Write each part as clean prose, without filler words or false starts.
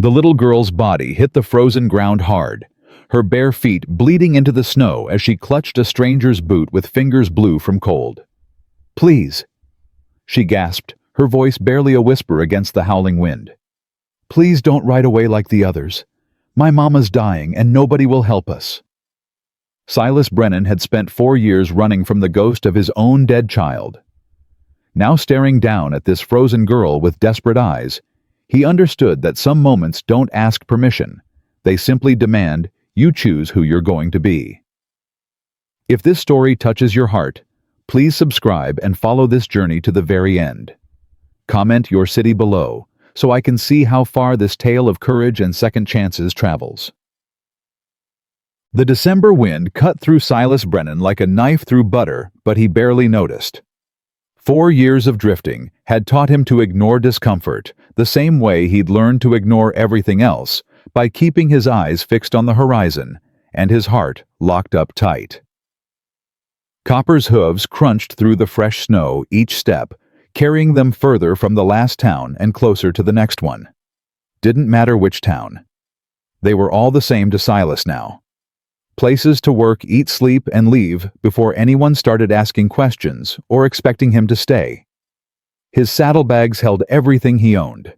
The little girl's body hit the frozen ground hard, her bare feet bleeding into the snow as she clutched a stranger's boot with fingers blue from cold. "Please," she gasped, her voice barely a whisper against the howling wind. "Please don't ride away like the others. My mama's dying and nobody will help us." Silas Brennan had spent 4 years running from the ghost of his own dead child. Now staring down at this frozen girl with desperate eyes, he understood that some moments don't ask permission. They simply demand you choose who you're going to be. If this story touches your heart, please subscribe and follow this journey to the very end. Comment your city below, so I can see how far this tale of courage and second chances travels. The December wind cut through Silas Brennan like a knife through butter, but he barely noticed. 4 years of drifting had taught him to ignore discomfort, the same way he'd learned to ignore everything else, by keeping his eyes fixed on the horizon and his heart locked up tight. Copper's hooves crunched through the fresh snow each step, carrying them further from the last town and closer to the next one. Didn't matter which town. They were all the same to Silas now. Places to work, eat, sleep, and leave before anyone started asking questions or expecting him to stay. His saddlebags held everything he owned.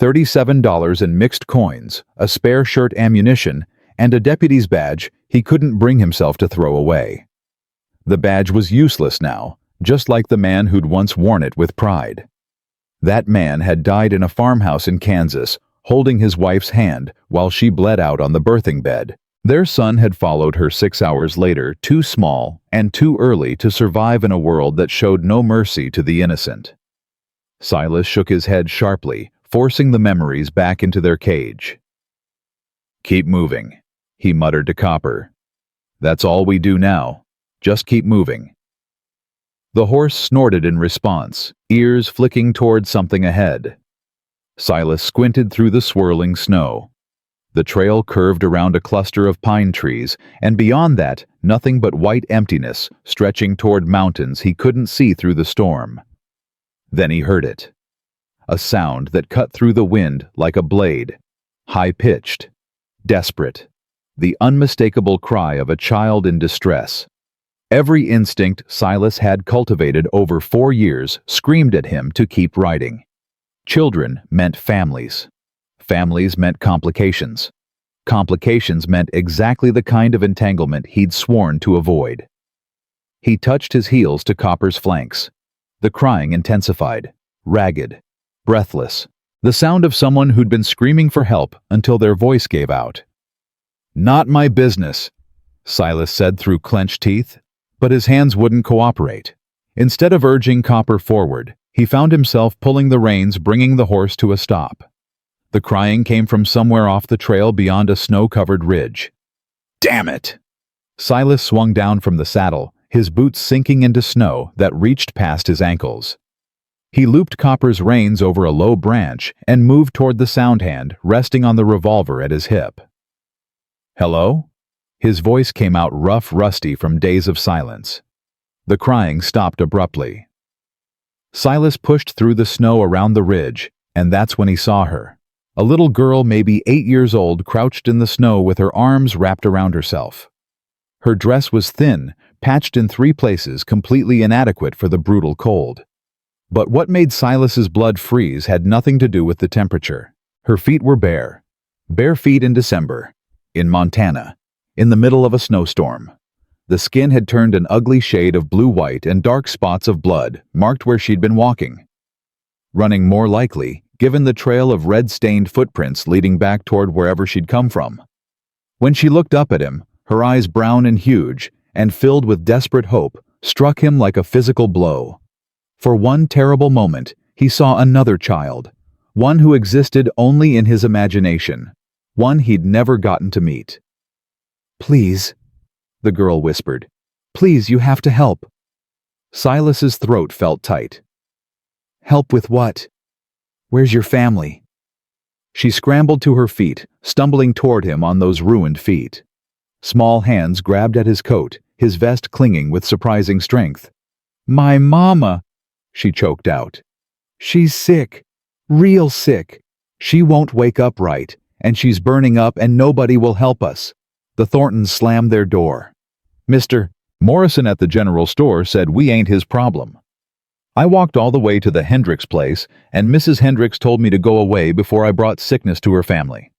$37 in mixed coins, a spare shirt, ammunition, and a deputy's badge he couldn't bring himself to throw away. The badge was useless now, just like the man who'd once worn it with pride. That man had died in a farmhouse in Kansas, holding his wife's hand while she bled out on the birthing bed. Their son had followed her 6 hours later, too small and too early to survive in a world that showed no mercy to the innocent. Silas shook his head sharply, forcing the memories back into their cage. "Keep moving," he muttered to Copper. "That's all we do now. Just keep moving." The horse snorted in response, ears flicking toward something ahead. Silas squinted through the swirling snow. The trail curved around a cluster of pine trees, and beyond that, nothing but white emptiness stretching toward mountains he couldn't see through the storm. Then he heard it. A sound that cut through the wind like a blade, high-pitched, desperate, the unmistakable cry of a child in distress. Every instinct Silas had cultivated over 4 years screamed at him to keep riding. Children meant families. Families meant complications. Complications meant exactly the kind of entanglement he'd sworn to avoid. He touched his heels to Copper's flanks. The crying intensified, ragged, breathless, the sound of someone who'd been screaming for help until their voice gave out. "Not my business," Silas said through clenched teeth, but his hands wouldn't cooperate. Instead of urging Copper forward, he found himself pulling the reins, bringing the horse to a stop. The crying came from somewhere off the trail beyond a snow-covered ridge. "Damn it!" Silas swung down from the saddle, his boots sinking into snow that reached past his ankles. He looped Copper's reins over a low branch and moved toward the sound hand, resting on the revolver at his hip. "Hello?" His voice came out rough, rusty from days of silence. The crying stopped abruptly. Silas pushed through the snow around the ridge, and that's when he saw her. A little girl, maybe 8 years old, crouched in the snow with her arms wrapped around herself. Her dress was thin, patched in 3 places, completely inadequate for the brutal cold. But what made Silas's blood freeze had nothing to do with the temperature. Her feet were bare. Bare feet in December, in Montana, in the middle of a snowstorm. The skin had turned an ugly shade of blue-white, and dark spots of blood marked where she'd been walking. Running more likely, given the trail of red-stained footprints leading back toward wherever she'd come from. When she looked up at him, her eyes brown and huge, and filled with desperate hope, struck him like a physical blow. For one terrible moment, he saw another child, one who existed only in his imagination, one he'd never gotten to meet. "Please," the girl whispered. "Please, you have to help." Silas's throat felt tight. "Help with what? Where's your family?" She scrambled to her feet, stumbling toward him on those ruined feet. Small hands grabbed at his coat, his vest clinging with surprising strength. "My mama," she choked out. "She's sick, real sick. She won't wake up right, and she's burning up and nobody will help us. The Thorntons slammed their door. Mr. Morrison at the general store said we ain't his problem. I walked all the way to the Hendricks place, and Mrs. Hendricks told me to go away before I brought sickness to her family.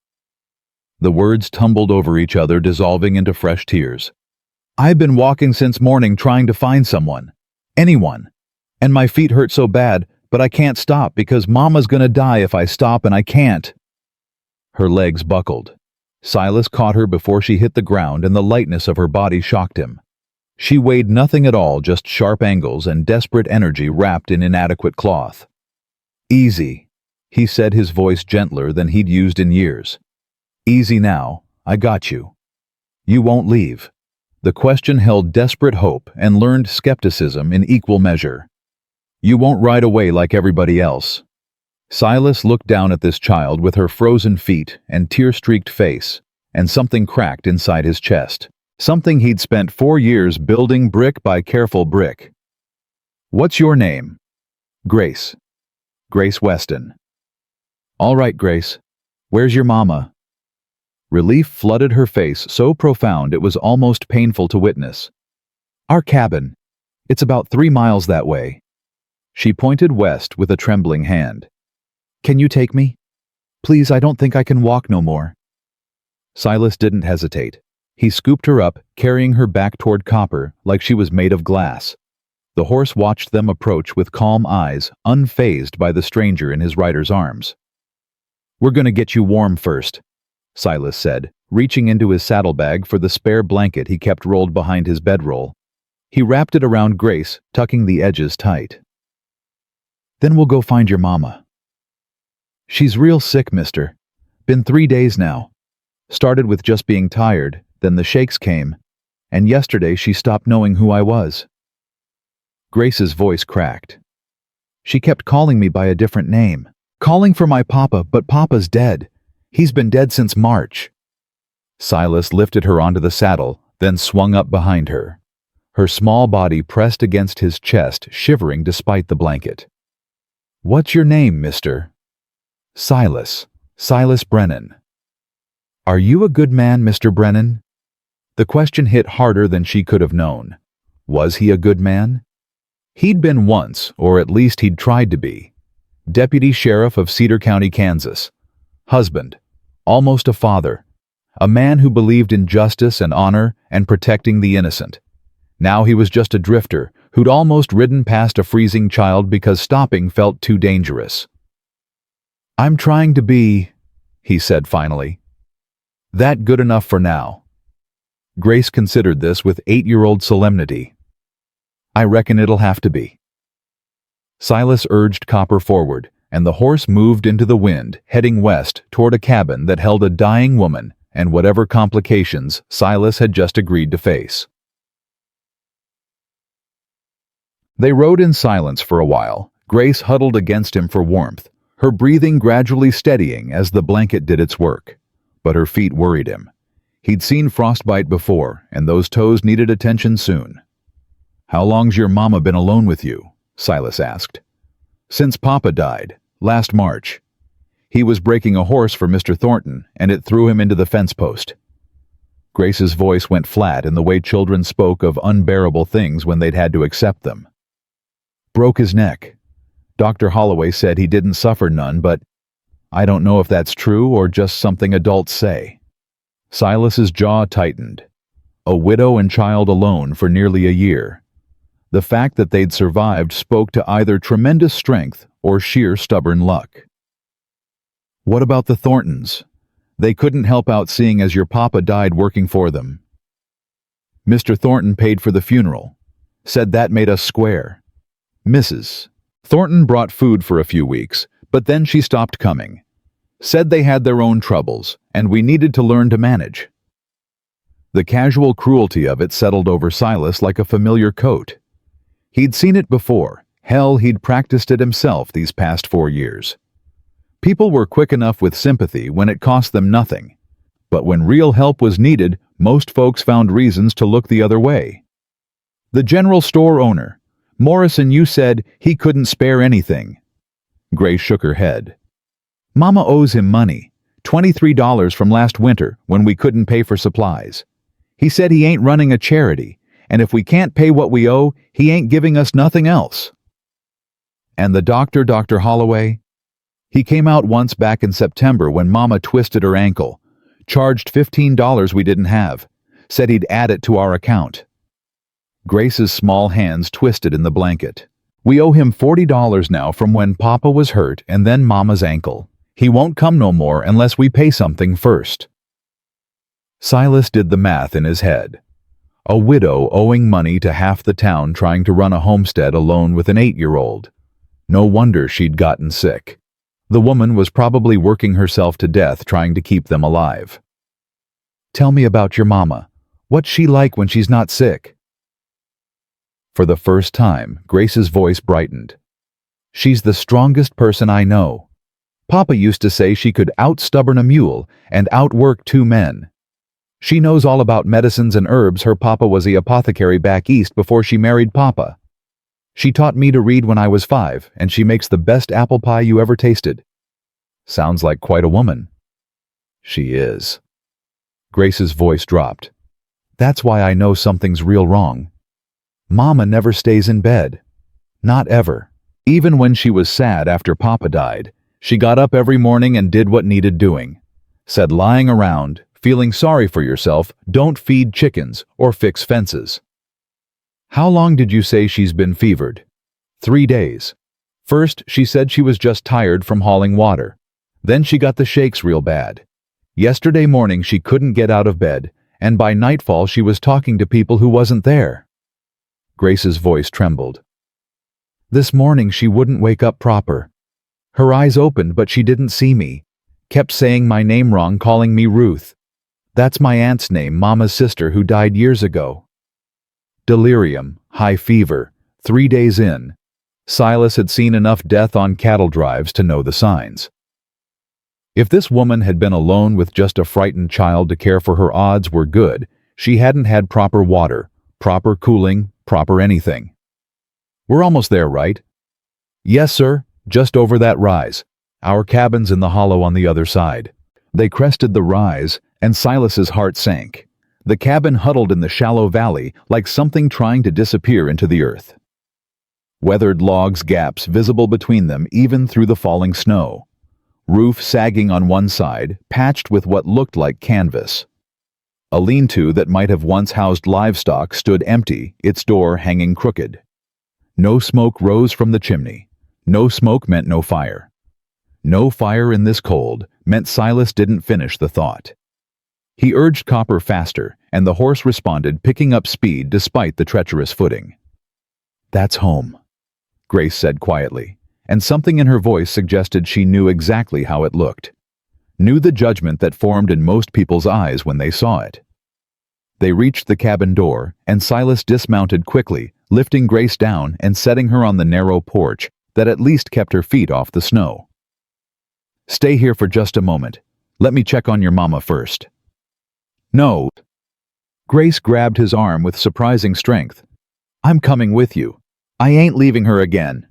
The words tumbled over each other, dissolving into fresh tears. I've been walking since morning trying to find someone. Anyone. And my feet hurt so bad, but I can't stop because Mama's gonna die if I stop and I can't. Her legs buckled. Silas caught her before she hit the ground and the lightness of her body shocked him. She weighed nothing at all, just sharp angles and desperate energy wrapped in inadequate cloth. Easy, he said, his voice gentler than he'd used in years. Easy now, I got you. You won't leave. The question held desperate hope and learned skepticism in equal measure. You won't ride away like everybody else. Silas looked down at this child with her frozen feet and tear-streaked face, and something cracked inside his chest. Something he'd spent 4 years building brick by careful brick. What's your name? Grace. Grace Weston. All right, Grace. Where's your mama? Relief flooded her face so profound it was almost painful to witness. Our cabin. It's about 3 miles that way. She pointed west with a trembling hand. Can you take me? Please, I don't think I can walk no more. Silas didn't hesitate. He scooped her up, carrying her back toward Copper like she was made of glass. The horse watched them approach with calm eyes, unfazed by the stranger in his rider's arms. We're gonna get you warm first, Silas said, reaching into his saddlebag for the spare blanket he kept rolled behind his bedroll. He wrapped it around Grace, tucking the edges tight. Then we'll go find your mama. She's real sick, mister. Been 3 days now. Started with just being tired, then the shakes came, and yesterday she stopped knowing who I was. Grace's voice cracked. She kept calling me by a different name, calling for my papa, but Papa's dead. He's been dead since March. Silas lifted her onto the saddle, then swung up behind her. Her small body pressed against his chest, shivering despite the blanket. What's your name, mister? Silas. Silas Brennan. Are you a good man, Mr. Brennan? The question hit harder than she could have known. Was he a good man? He'd been once, or at least he'd tried to be. Deputy Sheriff of Cedar County, Kansas. Husband. Almost a father. A man who believed in justice and honor and protecting the innocent. Now he was just a drifter who'd almost ridden past a freezing child because stopping felt too dangerous. I'm trying to be, he said finally. That good enough for now. Grace considered this with 8-year-old solemnity. I reckon it'll have to be. Silas urged Copper forward, and the horse moved into the wind, heading west toward a cabin that held a dying woman and whatever complications Silas had just agreed to face. They rode in silence for a while, Grace huddled against him for warmth, her breathing gradually steadying as the blanket did its work. But her feet worried him. He'd seen frostbite before, and those toes needed attention soon. How long's your mama been alone with you? Silas asked. Since Papa died, last March. He was breaking a horse for Mr. Thornton, and it threw him into the fence post. Grace's voice went flat in the way children spoke of unbearable things when they'd had to accept them. Broke his neck. Dr. Holloway said he didn't suffer none, but I don't know if that's true or just something adults say. Silas's jaw tightened. A widow and child alone for nearly a year. The fact that they'd survived spoke to either tremendous strength or sheer stubborn luck. What about the Thorntons? They couldn't help out seeing as your papa died working for them. Mr. Thornton paid for the funeral. Said that made us square. Mrs. Thornton brought food for a few weeks, but then she stopped coming. Said they had their own troubles, and we needed to learn to manage. The casual cruelty of it settled over Silas like a familiar coat. He'd seen it before. Hell, he'd practiced it himself these past 4 years. People were quick enough with sympathy when it cost them nothing. But when real help was needed, most folks found reasons to look the other way. The general store owner, Morrison, you said he couldn't spare anything. Grace shook her head. Mama owes him money, $23 from last winter when we couldn't pay for supplies. He said he ain't running a charity, and if we can't pay what we owe, he ain't giving us nothing else. And the doctor, Dr. Holloway? He came out once back in September when Mama twisted her ankle, charged $15 we didn't have, said he'd add it to our account. Grace's small hands twisted in the blanket. We owe him $40 now from when Papa was hurt and then Mama's ankle. He won't come no more unless we pay something first. Silas did the math in his head. A widow owing money to half the town trying to run a homestead alone with an 8-year-old. No wonder she'd gotten sick. The woman was probably working herself to death trying to keep them alive. Tell me about your mama. What's she like when she's not sick? For the first time, Grace's voice brightened. She's the strongest person I know. Papa used to say she could out-stubborn a mule and outwork 2 men. She knows all about medicines and herbs. Her papa was the apothecary back east before she married Papa. She taught me to read when I was 5, and she makes the best apple pie you ever tasted. Sounds like quite a woman. She is. Grace's voice dropped. That's why I know something's real wrong. Mama never stays in bed. Not ever. Even when she was sad after Papa died, she got up every morning and did what needed doing. Said lying around, feeling sorry for yourself, don't feed chickens or fix fences. How long did you say she's been fevered? 3 days. First, she said she was just tired from hauling water. Then she got the shakes real bad. Yesterday morning she couldn't get out of bed, and by nightfall she was talking to people who wasn't there. Grace's voice trembled. This morning she wouldn't wake up proper. Her eyes opened but she didn't see me. Kept saying my name wrong, calling me Ruth. That's my aunt's name, Mama's sister who died years ago. Delirium, high fever, 3 days in. Silas had seen enough death on cattle drives to know the signs. If this woman had been alone with just a frightened child to care for, her odds were good. She hadn't had proper water, proper cooling, proper anything. We're almost there, right? Yes, sir, just over that rise. Our cabin's in the hollow on the other side. They crested the rise, and Silas's heart sank. The cabin huddled in the shallow valley like something trying to disappear into the earth. Weathered logs, gaps visible between them even through the falling snow. Roof sagging on one side, patched with what looked like canvas. A lean-to that might have once housed livestock stood empty, its door hanging crooked. No smoke rose from the chimney. No smoke meant no fire. No fire in this cold meant Silas didn't finish the thought. He urged Copper faster, and the horse responded, picking up speed despite the treacherous footing. That's home, Grace said quietly, and something in her voice suggested she knew exactly how it looked. Knew the judgment that formed in most people's eyes when they saw it. They reached the cabin door, and Silas dismounted quickly, lifting Grace down and setting her on the narrow porch that at least kept her feet off the snow. Stay here for just a moment. Let me check on your mama first. No. Grace grabbed his arm with surprising strength. I'm coming with you. I ain't leaving her again.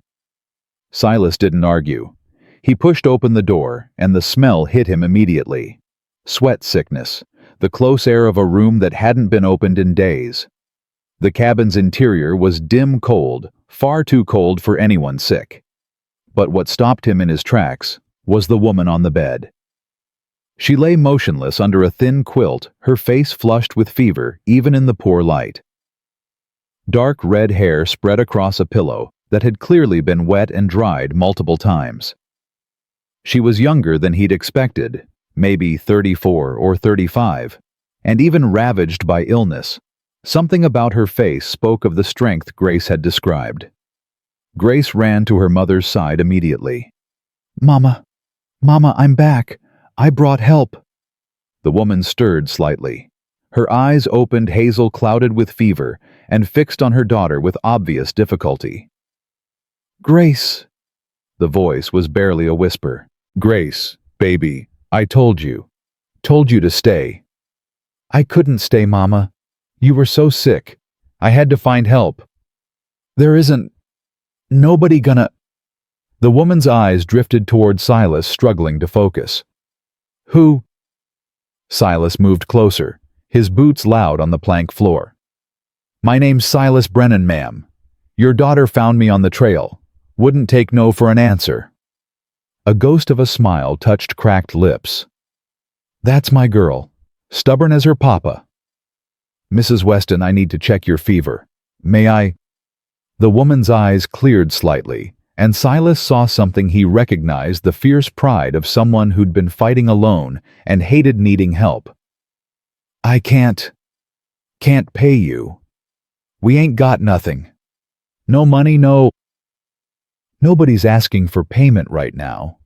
Silas didn't argue. He pushed open the door, and the smell hit him immediately. Sweat sickness, the close air of a room that hadn't been opened in days. The cabin's interior was dim cold, far too cold for anyone sick. But what stopped him in his tracks was the woman on the bed. She lay motionless under a thin quilt, her face flushed with fever even in the poor light. Dark red hair spread across a pillow that had clearly been wet and dried multiple times. She was younger than he'd expected, maybe 34 or 35, and even ravaged by illness. Something about her face spoke of the strength Grace had described. Grace ran to her mother's side immediately. Mama, I'm back. I brought help. The woman stirred slightly. Her eyes opened, hazel clouded with fever, and fixed on her daughter with obvious difficulty. Grace. The voice was barely a whisper. Grace, baby, I told you. Told you to stay. I couldn't stay, Mama. You were so sick. I had to find help. There isn't... nobody gonna... The woman's eyes drifted toward Silas, struggling to focus. Who? Silas moved closer, his boots loud on the plank floor. My name's Silas Brennan, ma'am. Your daughter found me on the trail. Wouldn't take no for an answer. A ghost of a smile touched cracked lips. That's my girl, stubborn as her papa. Mrs. Weston, I need to check your fever. May I? The woman's eyes cleared slightly, and Silas saw something he recognized: the fierce pride of someone who'd been fighting alone and hated needing help. I can't pay you. We ain't got nothing. No money, no. Nobody's asking for payment right now.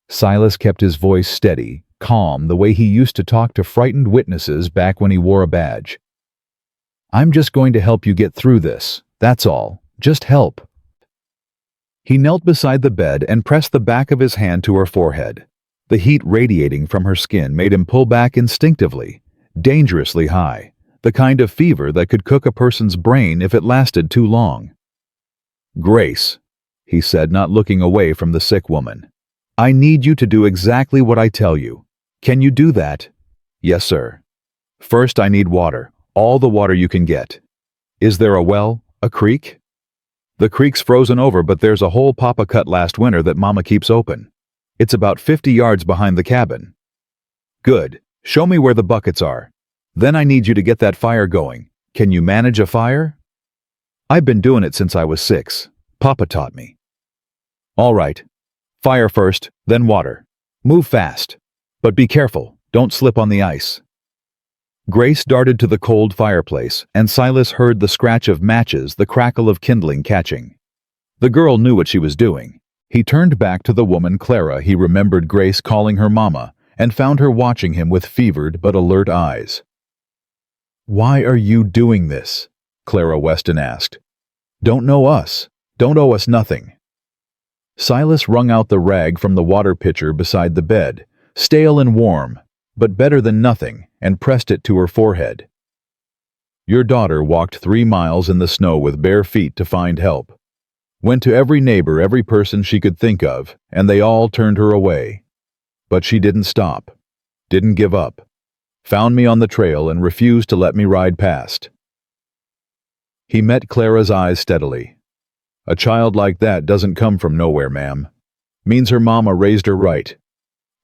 Silas kept his voice steady, calm, the way he used to talk to frightened witnesses back when he wore a badge. I'm just going to help you get through this, that's all. Just help. He knelt beside the bed and pressed the back of his hand to her forehead. The heat radiating from her skin made him pull back instinctively, dangerously high, the kind of fever that could cook a person's brain if it lasted too long. Grace, he said, not looking away from the sick woman. I need you to do exactly what I tell you. Can you do that? Yes, sir. First, I need water, all the water you can get. Is there a well, a creek? The creek's frozen over, but there's a hole Papa cut last winter that Mama keeps open. It's about 50 yards behind the cabin. Good. Show me where the buckets are. Then I need you to get that fire going. Can you manage a fire? I've been doing it since I was 6. Papa taught me. All right. Fire first, then water. Move fast. But be careful, don't slip on the ice. Grace darted to the cold fireplace, and Silas heard the scratch of matches, the crackle of kindling catching. The girl knew what she was doing. He turned back to the woman Clara. He remembered Grace calling her Mama, and found her watching him with fevered but alert eyes. Why are you doing this? Clara Weston asked. Don't know us. Don't owe us nothing. Silas wrung out the rag from the water pitcher beside the bed, stale and warm, but better than nothing, and pressed it to her forehead. Your daughter walked 3 miles in the snow with bare feet to find help. Went to every neighbor, every person she could think of, and they all turned her away. But she didn't stop, didn't give up. Found me on the trail and refused to let me ride past. He met Clara's eyes steadily. A child like that doesn't come from nowhere, ma'am. Means her mama raised her right.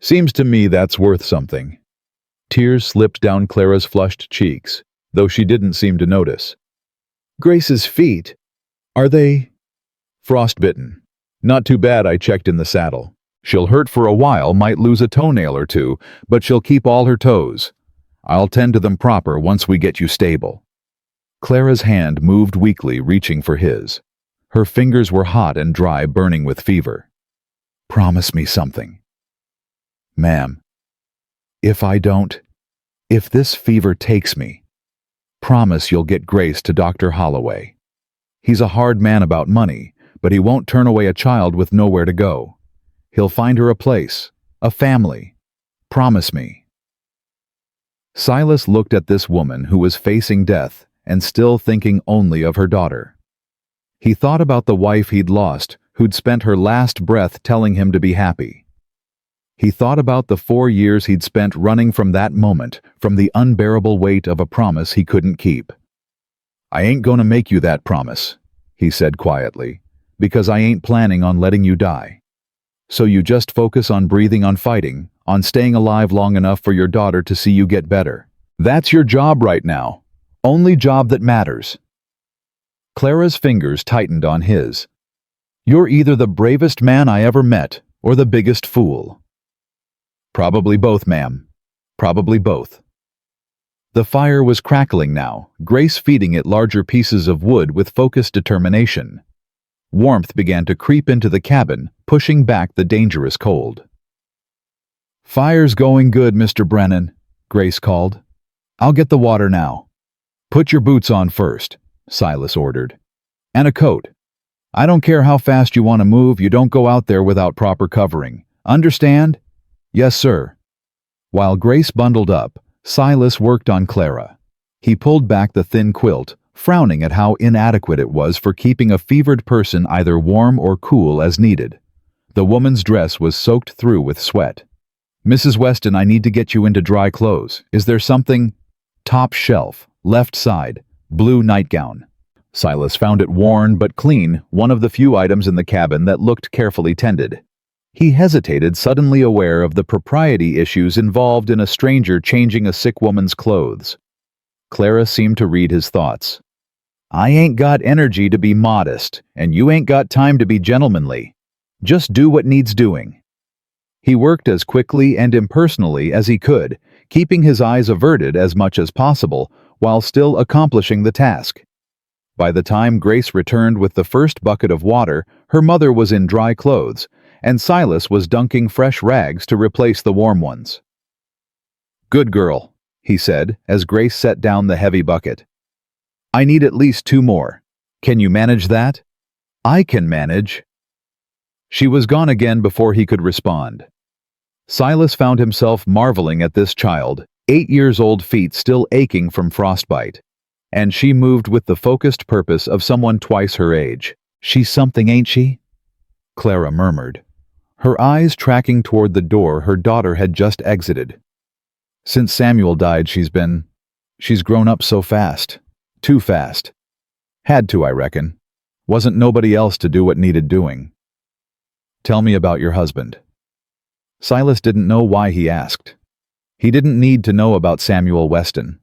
Seems to me that's worth something. Tears slipped down Clara's flushed cheeks, though she didn't seem to notice. Grace's feet, are they frostbitten? Not too bad, I checked in the saddle. She'll hurt for a while, might lose a toenail or two, but she'll keep all her toes. I'll tend to them proper once we get you stable. Clara's hand moved weakly, reaching for his. Her fingers were hot and dry, burning with fever. Promise me something. Ma'am, if this fever takes me, promise you'll get Grace to Dr. Holloway. He's a hard man about money, but he won't turn away a child with nowhere to go. He'll find her a place, a family. Promise me. Silas looked at this woman who was facing death and still thinking only of her daughter. He thought about the wife he'd lost, who'd spent her last breath telling him to be happy. He thought about the 4 years he'd spent running from that moment, from the unbearable weight of a promise he couldn't keep. I ain't gonna make you that promise, he said quietly, because I ain't planning on letting you die. So you just focus on breathing, on fighting, on staying alive long enough for your daughter to see you get better. That's your job right now. Only job that matters. Clara's fingers tightened on his. You're either the bravest man I ever met, or the biggest fool. Probably both, ma'am. Probably both. The fire was crackling now, Grace feeding it larger pieces of wood with focused determination. Warmth began to creep into the cabin, pushing back the dangerous cold. Fire's going good, Mr. Brennan, Grace called. I'll get the water now. Put your boots on first, Silas ordered. And a coat. I don't care how fast you want to move, you don't go out there without proper covering. Understand? Yes, sir. While Grace bundled up, Silas worked on Clara. He pulled back the thin quilt, frowning at how inadequate it was for keeping a fevered person either warm or cool as needed. The woman's dress was soaked through with sweat. "Mrs. Weston, I need to get you into dry clothes. Is there something?" "Top shelf, left side, blue nightgown." Silas found it worn but clean, one of the few items in the cabin that looked carefully tended. He hesitated, suddenly aware of the propriety issues involved in a stranger changing a sick woman's clothes. Clara seemed to read his thoughts. "I ain't got energy to be modest, and you ain't got time to be gentlemanly. Just do what needs doing." He worked as quickly and impersonally as he could, keeping his eyes averted as much as possible while still accomplishing the task. By the time Grace returned with the first bucket of water, her mother was in dry clothes, and Silas was dunking fresh rags to replace the warm ones. "Good girl," he said as Grace set down the heavy bucket. "I need at least 2 more. Can you manage that?" "I can manage." She was gone again before he could respond. Silas found himself marveling at this child, 8 years old, feet still aching from frostbite. And she moved with the focused purpose of someone twice her age. "She's something, ain't she?" Clara murmured, her eyes tracking toward the door her daughter had just exited. "Since Samuel died, she's grown up so fast. Too fast. Had to, I reckon. Wasn't nobody else to do what needed doing." "Tell me about your husband." Silas didn't know why he asked. He didn't need to know about Samuel Weston.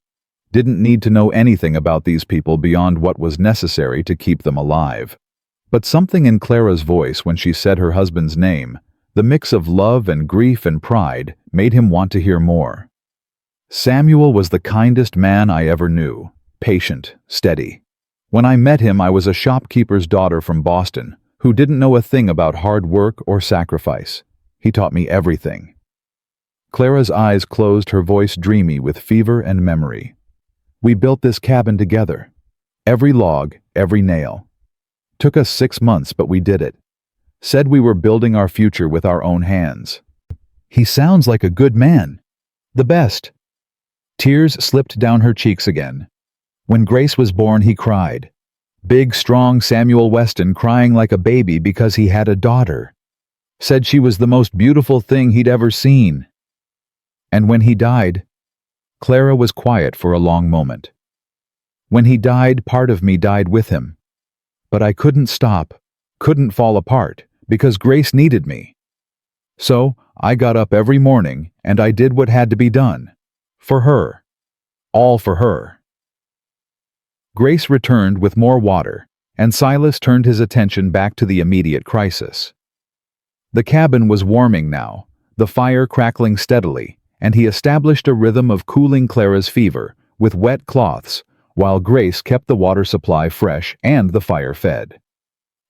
Didn't need to know anything about these people beyond what was necessary to keep them alive. But something in Clara's voice when she said her husband's name, the mix of love and grief and pride, made him want to hear more. "Samuel was the kindest man I ever knew, patient, steady. When I met him, I was a shopkeeper's daughter from Boston, who didn't know a thing about hard work or sacrifice. He taught me everything." Clara's eyes closed, her voice dreamy with fever and memory. "We built this cabin together. Every log, every nail. Took us 6 months, but we did it. Said we were building our future with our own hands." "He sounds like a good man. The best." Tears slipped down her cheeks again. "When Grace was born, he cried. Big, strong Samuel Weston, crying like a baby because he had a daughter. Said she was the most beautiful thing he'd ever seen. And when he died..." Clara was quiet for a long moment. "When he died, part of me died with him. But I couldn't stop, couldn't fall apart, because Grace needed me. So I got up every morning and I did what had to be done. For her. All for her." Grace returned with more water, and Silas turned his attention back to the immediate crisis. The cabin was warming now, the fire crackling steadily, and he established a rhythm of cooling Clara's fever with wet cloths, while Grace kept the water supply fresh and the fire fed.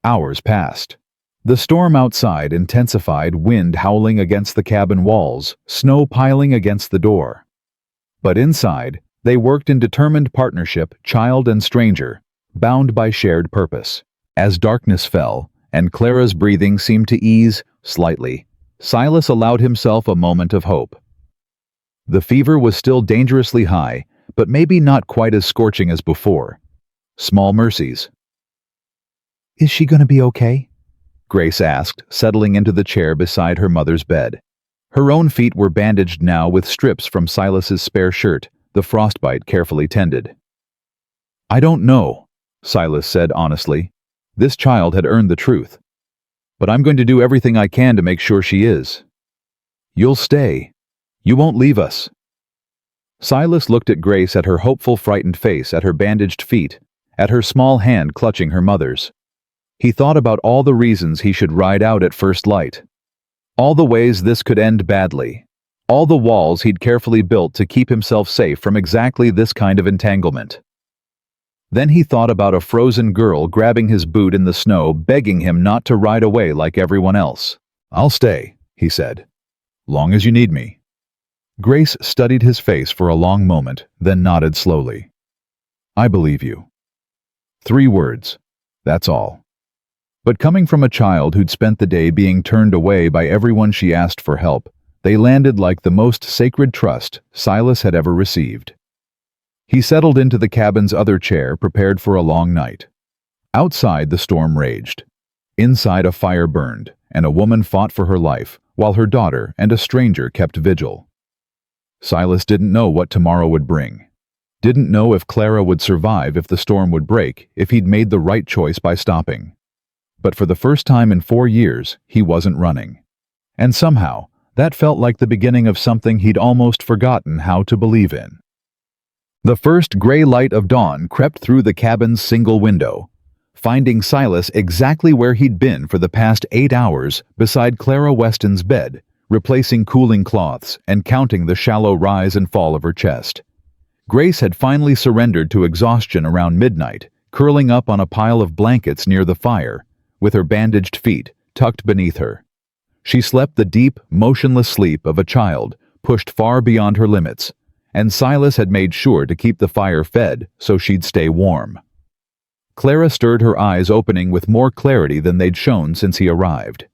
Hours passed. The storm outside intensified, wind howling against the cabin walls, snow piling against the door. But inside, they worked in determined partnership, child and stranger, bound by shared purpose. As darkness fell, and Clara's breathing seemed to ease slightly, Silas allowed himself a moment of hope. The fever was still dangerously high, but maybe not quite as scorching as before. Small mercies. "Is she going to be okay?" Grace asked, settling into the chair beside her mother's bed. Her own feet were bandaged now with strips from Silas's spare shirt, the frostbite carefully tended. "I don't know," Silas said honestly. This child had earned the truth. "But I'm going to do everything I can to make sure she is." "You'll stay. You won't leave us." Silas looked at Grace, at her hopeful, frightened face, at her bandaged feet, at her small hand clutching her mother's. He thought about all the reasons he should ride out at first light. All the ways this could end badly. All the walls he'd carefully built to keep himself safe from exactly this kind of entanglement. Then he thought about a frozen girl grabbing his boot in the snow, begging him not to ride away like everyone else. "I'll stay," he said. "Long as you need me." Grace studied his face for a long moment, then nodded slowly. "I believe you." 3 words. That's all. But coming from a child who'd spent the day being turned away by everyone she asked for help, they landed like the most sacred trust Silas had ever received. He settled into the cabin's other chair, prepared for a long night. Outside, the storm raged. Inside, a fire burned, and a woman fought for her life, while her daughter and a stranger kept vigil. Silas didn't know what tomorrow would bring. Didn't know if Clara would survive, if the storm would break, if he'd made the right choice by stopping. But for the first time in 4 years, he wasn't running. And somehow, that felt like the beginning of something he'd almost forgotten how to believe in. The first gray light of dawn crept through the cabin's single window, finding Silas exactly where he'd been for the past 8 hours, beside Clara Weston's bed, replacing cooling cloths and counting the shallow rise and fall of her chest. Grace had finally surrendered to exhaustion around midnight, curling up on a pile of blankets near the fire, with her bandaged feet tucked beneath her. She slept the deep, motionless sleep of a child, pushed far beyond her limits, and Silas had made sure to keep the fire fed so she'd stay warm. Clara stirred, her eyes opening with more clarity than they'd shown since he arrived.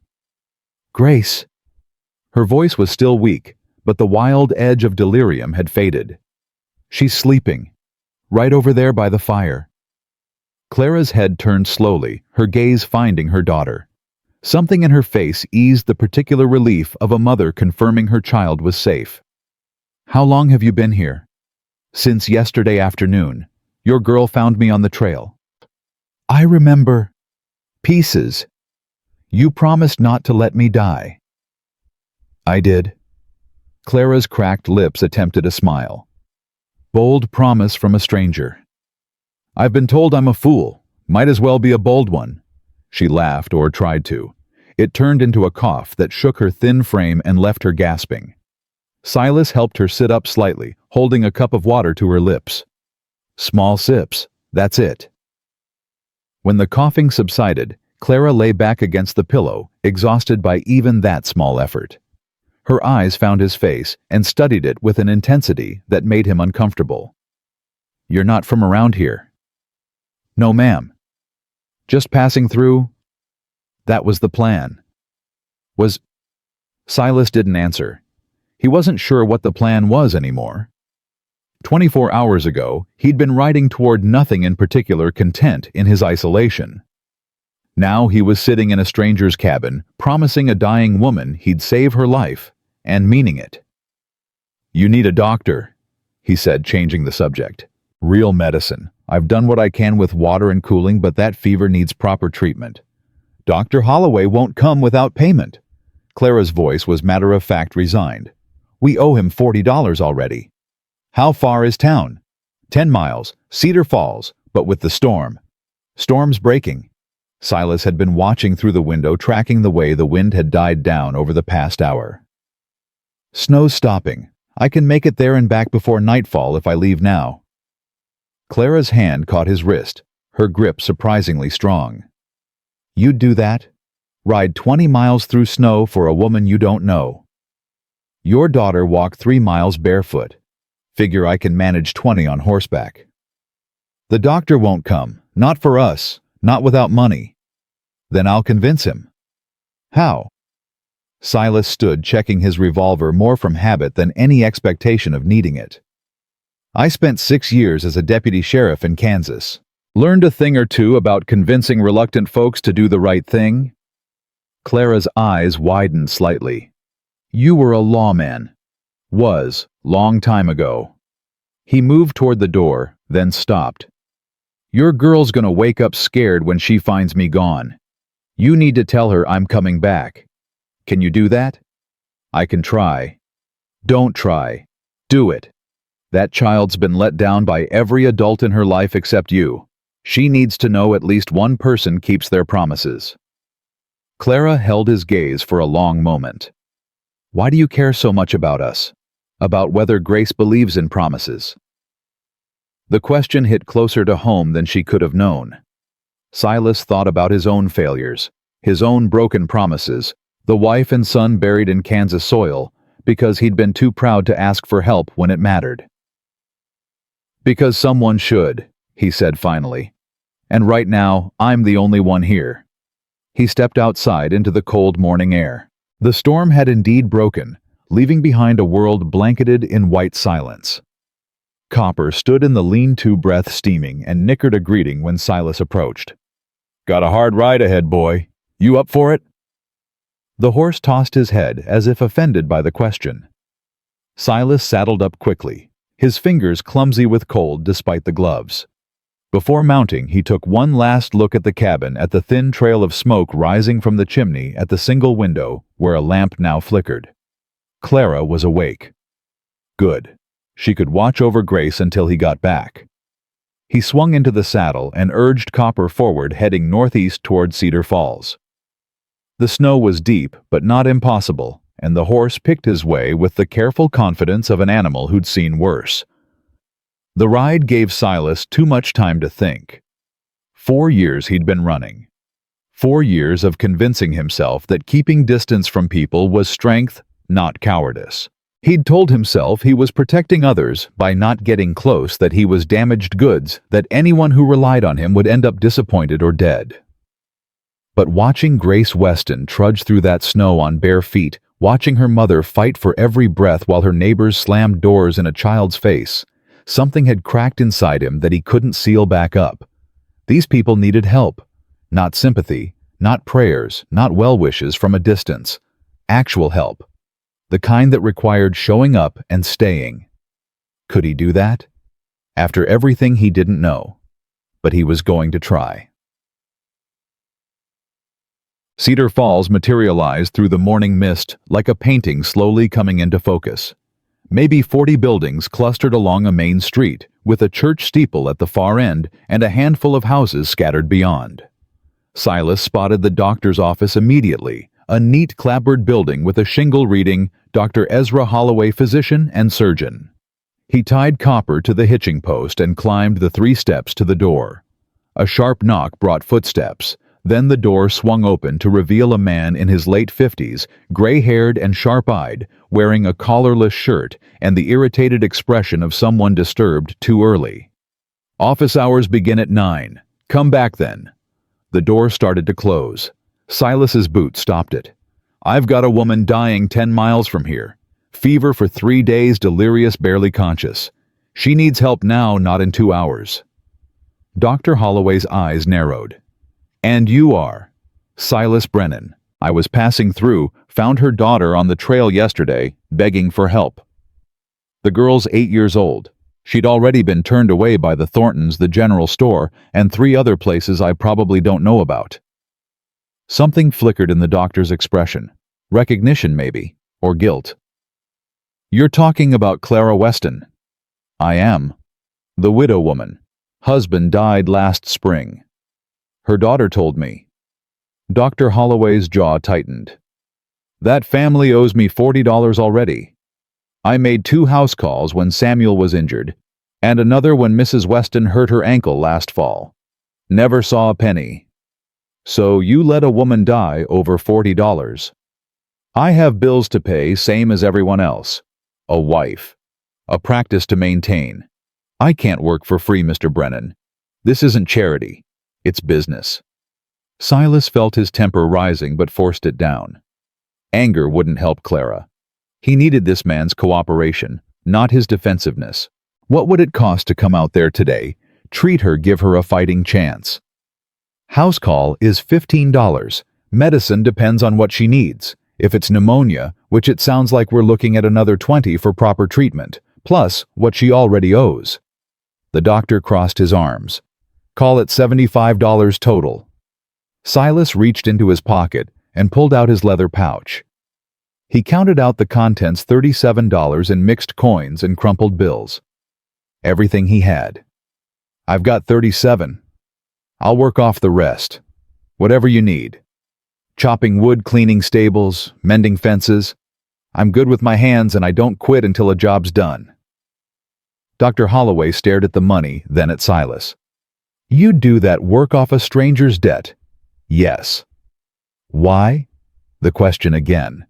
"Grace." Her voice was still weak, but the wild edge of delirium had faded. "She's sleeping, right over there by the fire." Clara's head turned slowly, her gaze finding her daughter. Something in her face eased the particular relief of a mother confirming her child was safe. "How long have you been here?" "Since yesterday afternoon. Your girl found me on the trail." "I remember." "Pieces. You promised not to let me die." "I did." Clara's cracked lips attempted a smile. Bold promise from a stranger. "I've been told I'm a fool. Might as well be a bold one." She laughed, or tried to. It turned into a cough that shook her thin frame and left her gasping. Silas helped her sit up slightly, holding a cup of water to her lips. "Small sips, that's it." When the coughing subsided, Clara lay back against the pillow, exhausted by even that small effort. Her eyes found his face and studied it with an intensity that made him uncomfortable. "You're not from around here?" "No, ma'am. Just passing through." "That was the plan." Was... Silas didn't answer. He wasn't sure what the plan was anymore. 24 hours ago, he'd been riding toward nothing in particular, content in his isolation. Now he was sitting in a stranger's cabin, promising a dying woman he'd save her life, and meaning it. "You need a doctor," he said, changing the subject. "Real medicine. I've done what I can with water and cooling, but that fever needs proper treatment." "Dr. Holloway won't come without payment." Clara's voice was matter-of-fact, resigned. "We owe him $40 already." "How far is town?" 10 miles, Cedar Falls, but with the storm. Storm's breaking." Silas had been watching through the window, tracking the way the wind had died down over the past hour. "Snow's stopping. I can make it there and back before nightfall if I leave now." Clara's hand caught his wrist, her grip surprisingly strong. "You'd do that? Ride 20 miles through snow for a woman you don't know?" "Your daughter walked 3 miles barefoot. Figure I can manage 20 on horseback." "The doctor won't come. Not for us. Not without money." "Then I'll convince him." "How?" Silas stood, checking his revolver more from habit than any expectation of needing it. "I spent 6 years as a deputy sheriff in Kansas. Learned a thing or two about convincing reluctant folks to do the right thing." Clara's eyes widened slightly. "You were a lawman." "Was, long time ago." He moved toward the door, then stopped. "Your girl's gonna wake up scared when she finds me gone. You need to tell her I'm coming back. Can you do that?" "I can try." "Don't try. Do it. That child's been let down by every adult in her life except you. She needs to know at least one person keeps their promises." Clara held his gaze for a long moment. "Why do you care so much about us? About whether Grace believes in promises?" The question hit closer to home than she could have known. Silas thought about his own failures, his own broken promises, the wife and son buried in Kansas soil, because he'd been too proud to ask for help when it mattered. "Because someone should," he said finally. "And right now, I'm the only one here." He stepped outside into the cold morning air. The storm had indeed broken, leaving behind a world blanketed in white silence. Copper stood in the lean-to, breath steaming, and nickered a greeting when Silas approached. "Got a hard ride ahead, boy." You up for it?" The horse tossed his head as if offended by the question. Silas saddled up quickly, his fingers clumsy with cold despite the gloves. Before mounting, he took one last look at the cabin, at the thin trail of smoke rising from the chimney at the single window where a lamp now flickered. Clara was awake. Good. She could watch over Grace until he got back. He swung into the saddle and urged Copper forward, heading northeast toward Cedar Falls. The snow was deep, but not impossible, and the horse picked his way with the careful confidence of an animal who'd seen worse. The ride gave Silas too much time to think. 4 years he'd been running. 4 years of convincing himself that keeping distance from people was strength, not cowardice. He'd told himself he was protecting others by not getting close, that he was damaged goods, that anyone who relied on him would end up disappointed or dead. But watching Grace Weston trudge through that snow on bare feet, watching her mother fight for every breath while her neighbors slammed doors in a child's face, something had cracked inside him that he couldn't seal back up. These people needed help. Not sympathy, not prayers, not well wishes from a distance. Actual help. The kind that required showing up and staying. Could he do that? After everything he didn't know. But he was going to try. Cedar Falls materialized through the morning mist like a painting slowly coming into focus. Maybe 40 buildings clustered along a main street, with a church steeple at the far end and a handful of houses scattered beyond. Silas spotted the doctor's office immediately, a neat clapboard building with a shingle reading, "Dr. Ezra Holloway, Physician and Surgeon." He tied Copper to the hitching post and climbed the 3 steps to the door. A sharp knock brought footsteps. Then the door swung open to reveal a man in his late 50s, gray-haired and sharp-eyed, wearing a collarless shirt and the irritated expression of someone disturbed too early. "Office hours begin at 9. Come back then." The door started to close. Silas's boot stopped it. "I've got a woman dying 10 miles from here. Fever for 3 days, delirious, barely conscious. She needs help now, not in 2 hours." Dr. Holloway's eyes narrowed. "And you are?" "Silas Brennan. I was passing through, found her daughter on the trail yesterday, begging for help." The girl's 8 years old. She'd already been turned away by the Thorntons, the general store, and 3 other places I probably don't know about. Something flickered in the doctor's expression. Recognition, maybe, or guilt. "You're talking about Clara Weston." "I am. The widow woman. Husband died last spring. Her daughter told me." Dr. Holloway's jaw tightened. "That family owes me $40 already. I made 2 house calls when Samuel was injured, and another when Mrs. Weston hurt her ankle last fall. Never saw a penny. So you let a woman die over $40. I have bills to pay, same as everyone else. A wife. A practice to maintain. I can't work for free, Mr. Brennan. This isn't charity. It's business." Silas felt his temper rising but forced it down. Anger wouldn't help Clara. He needed this man's cooperation, not his defensiveness. What would it cost to come out there today, treat her, give her a fighting chance? House call is $15. Medicine depends on what she needs. If it's pneumonia, which it sounds like we're looking at another $20 for proper treatment, plus what she already owes. The doctor crossed his arms. "Call it $75 total." Silas reached into his pocket and pulled out his leather pouch. He counted out the contents, $37 in mixed coins and crumpled bills. Everything he had. "I've got 37. I'll work off the rest. Whatever you need. Chopping wood, cleaning stables, mending fences. I'm good with my hands and I don't quit until a job's done." Dr. Holloway stared at the money, then at Silas. "You'd do that work off a stranger's debt?" "Yes." "Why?" The question again.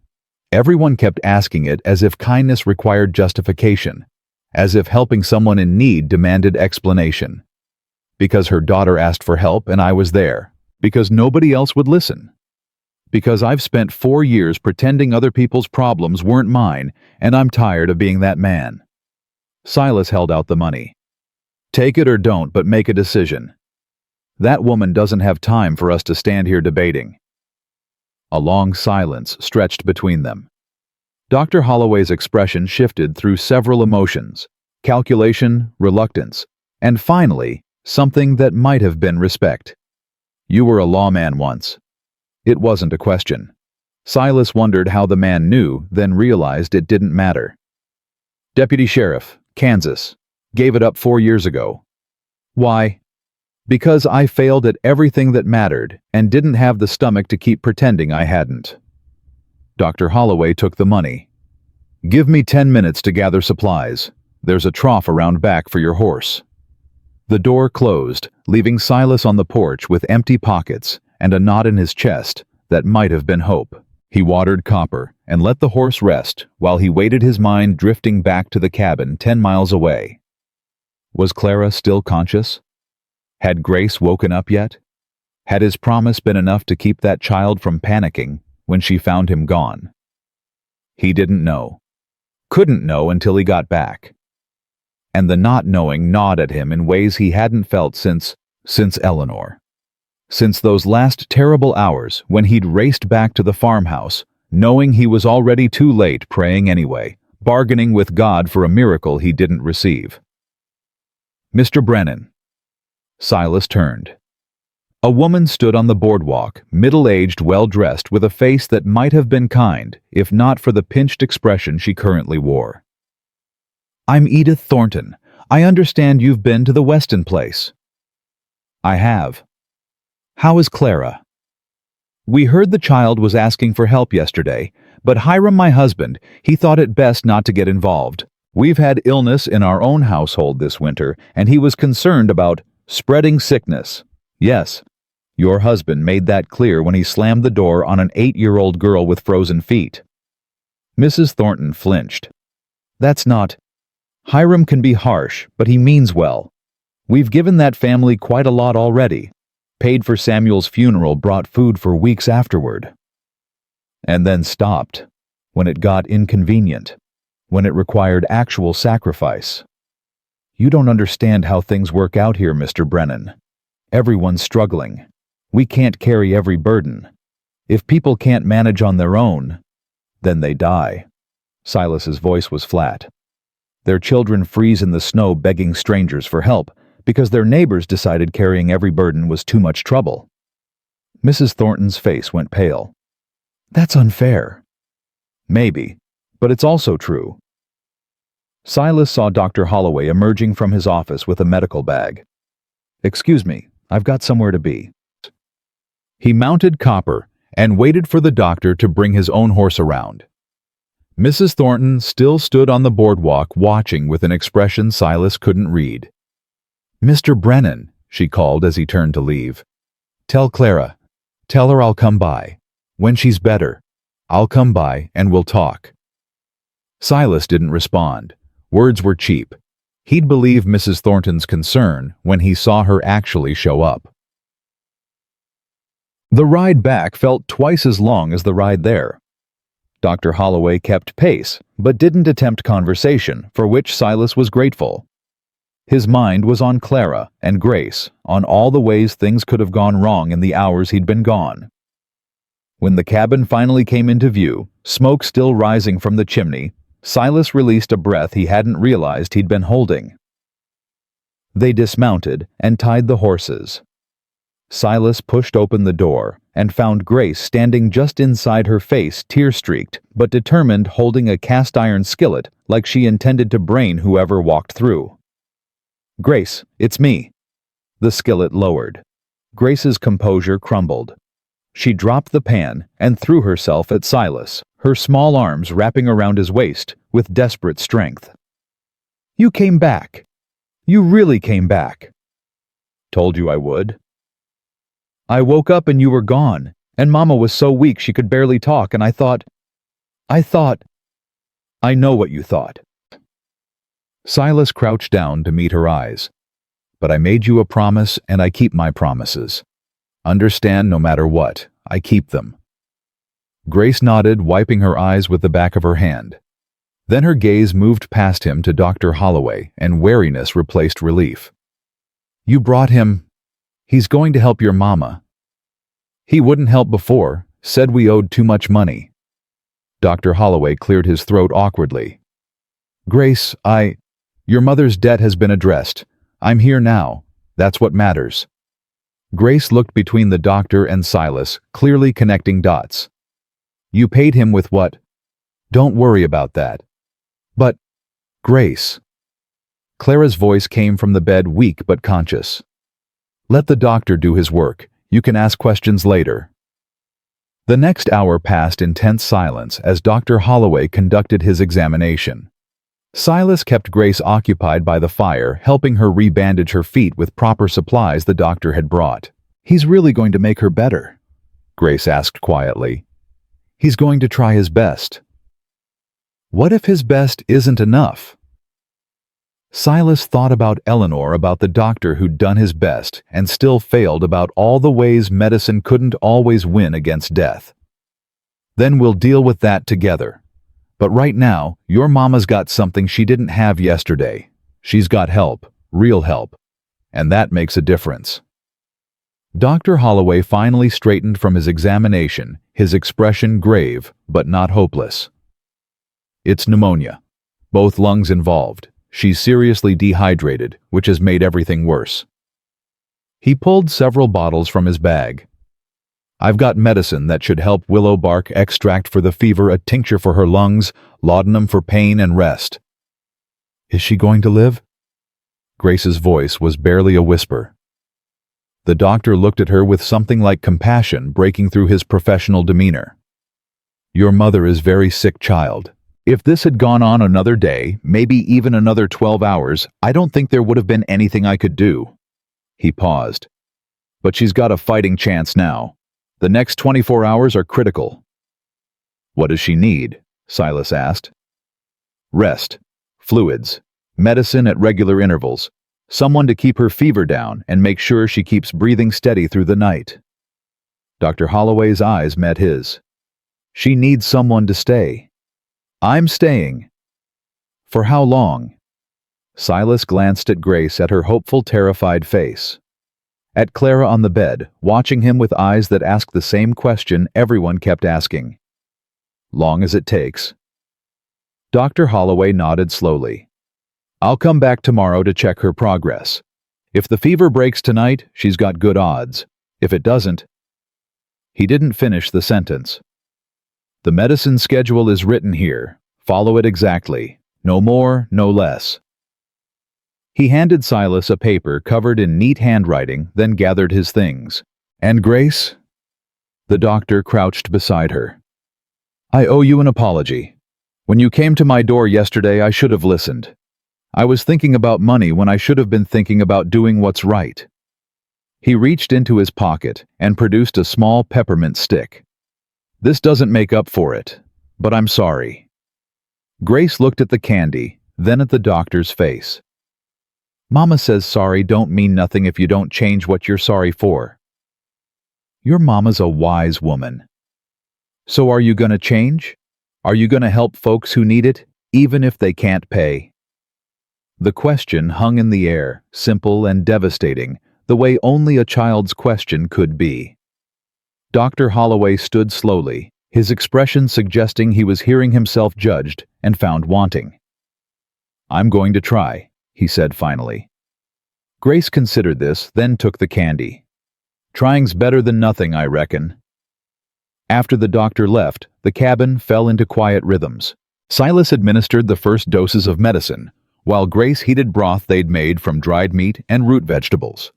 Everyone kept asking it as if kindness required justification, as if helping someone in need demanded explanation. "Because her daughter asked for help and I was there. Because nobody else would listen. Because I've spent 4 years pretending other people's problems weren't mine, and I'm tired of being that man." Silas held out the money. "Take it or don't, but make a decision. That woman doesn't have time for us to stand here debating. A long silence stretched between them. Dr. Holloway's expression shifted through several emotions: calculation, reluctance, and finally, something that might have been respect. "You were a lawman once." It wasn't a question. Silas wondered how the man knew, then realized it didn't matter. "Deputy Sheriff, Kansas. Gave it up 4 years ago." "Why?" "Because I failed at everything that mattered and didn't have the stomach to keep pretending I hadn't." Dr. Holloway took the money. "Give me 10 minutes to gather supplies. There's a trough around back for your horse." The door closed, leaving Silas on the porch with empty pockets and a knot in his chest that might have been hope. He watered Copper and let the horse rest while he waited, his mind drifting back to the cabin 10 miles away. Was Clara still conscious? Had Grace woken up yet? Had his promise been enough to keep that child from panicking when she found him gone? He didn't know. Couldn't know until he got back. And the not knowing gnawed at him in ways he hadn't felt since Eleanor. Since those last terrible hours when he'd raced back to the farmhouse, knowing he was already too late, praying anyway, bargaining with God for a miracle he didn't receive. "Mr. Brennan." Silas turned. A woman stood on the boardwalk, middle-aged, well-dressed, with a face that might have been kind, if not for the pinched expression she currently wore. "I'm Edith Thornton. I understand you've been to the Weston place." "I have." "How is Clara?" "We heard the child was asking for help yesterday, but Hiram, my husband, he thought it best not to get involved. We've had illness in our own household this winter, and he was concerned about spreading sickness." "Yes. Your husband made that clear when he slammed the door on an 8-year-old girl with frozen feet." Mrs. Thornton flinched. "That's not—" "Hiram can be harsh, but he means well. We've given that family quite a lot already. Paid for Samuel's funeral, brought food for weeks afterward." And then stopped, when it got inconvenient, when it required actual sacrifice. "You don't understand how things work out here, Mr. Brennan. Everyone's struggling. We can't carry every burden. If people can't manage on their own, then they die." Silas's voice was flat. "Their children freeze in the snow begging strangers for help because their neighbors decided carrying every burden was too much trouble." Mrs. Thornton's face went pale. "That's unfair." "Maybe, but it's also true." Silas saw Dr. Holloway emerging from his office with a medical bag. "Excuse me, I've got somewhere to be." He mounted Copper and waited for the doctor to bring his own horse around. Mrs. Thornton still stood on the boardwalk, watching with an expression Silas couldn't read. "Mr. Brennan," she called as he turned to leave. Tell her I'll come by. When she's better, I'll come by and we'll talk." Silas didn't respond. Words were cheap. He'd believe Mrs. Thornton's concern when he saw her actually show up. The ride back felt twice as long as the ride there. Dr. Holloway kept pace, but didn't attempt conversation, for which Silas was grateful. His mind was on Clara and Grace, on all the ways things could have gone wrong in the hours he'd been gone. When the cabin finally came into view, smoke still rising from the chimney, Silas released a breath he hadn't realized he'd been holding. They dismounted and tied the horses. Silas pushed open the door and found Grace standing just inside, her face tear-streaked but determined, holding a cast-iron skillet like she intended to brain whoever walked through. "Grace, it's me." The skillet lowered. Grace's composure crumbled. She dropped the pan and threw herself at Silas, her small arms wrapping around his waist with desperate strength. "You came back. You really came back." "Told you I would." "I woke up and you were gone, and Mama was so weak she could barely talk, and I thought... I know what you thought." Silas crouched down to meet her eyes. "But I made you a promise, and I keep my promises. Understand, no matter what, I keep them." Grace nodded, wiping her eyes with the back of her hand. Then her gaze moved past him to Dr. Holloway, and wariness replaced relief. "You brought him. He's going to help your mama." "He wouldn't help before. Said we owed too much money. Dr. Holloway cleared his throat awkwardly. Grace, your mother's debt has been addressed. I'm here now. That's what matters. Grace looked between the doctor and Silas, clearly connecting dots. You paid him with what? Don't worry about that. But, Grace. Clara's voice came from the bed, weak but conscious. Let the doctor do his work. You can ask questions later. The next hour passed in tense silence as Dr. Holloway conducted his examination. Silas kept Grace occupied by the fire, helping her rebandage her feet with proper supplies the doctor had brought. He's really going to make her better? Grace asked quietly. He's going to try his best. What if his best isn't enough? Silas thought about Eleanor, about the doctor who'd done his best and still failed, about all the ways medicine couldn't always win against death. Then we'll deal with that together. But right now, your mama's got something she didn't have yesterday. She's got help, real help. And that makes a difference. Dr. Holloway finally straightened from his examination, his expression grave but not hopeless. It's pneumonia. Both lungs involved. She's seriously dehydrated, which has made everything worse. He pulled several bottles from his bag. I've got medicine that should help: willow bark extract for the fever, a tincture for her lungs, laudanum for pain and rest. Is she going to live? Grace's voice was barely a whisper. The doctor looked at her with something like compassion breaking through his professional demeanor. Your mother is very sick, child. If this had gone on another day, maybe even another 12 hours, I don't think there would have been anything I could do. He paused. But she's got a fighting chance now. The next 24 hours are critical. What does she need? Silas asked. Rest, fluids, medicine at regular intervals, someone to keep her fever down and make sure she keeps breathing steady through the night. Dr. Holloway's eyes met his. She needs someone to stay. I'm staying. For how long? Silas glanced at Grace, at her hopeful, terrified face. At Clara on the bed, watching him with eyes that asked the same question everyone kept asking. Long as it takes. Dr. Holloway nodded slowly. I'll come back tomorrow to check her progress. If the fever breaks tonight, she's got good odds. If it doesn't... He didn't finish the sentence. The medicine schedule is written here. Follow it exactly. No more, no less. He handed Silas a paper covered in neat handwriting, then gathered his things. And Grace? The doctor crouched beside her. I owe you an apology. When you came to my door yesterday, I should have listened. I was thinking about money when I should have been thinking about doing what's right. He reached into his pocket and produced a small peppermint stick. This doesn't make up for it, but I'm sorry. Grace looked at the candy, then at the doctor's face. Mama says sorry don't mean nothing if you don't change what you're sorry for. Your mama's a wise woman. So are you gonna change? Are you gonna help folks who need it, even if they can't pay? The question hung in the air, simple and devastating, the way only a child's question could be. Dr. Holloway stood slowly, his expression suggesting he was hearing himself judged and found wanting. I'm going to try, he said finally. Grace considered this, then took the candy. Trying's better than nothing, I reckon. After the doctor left, the cabin fell into quiet rhythms. Silas administered the first doses of medicine, while Grace heated broth they'd made from dried meat and root vegetables.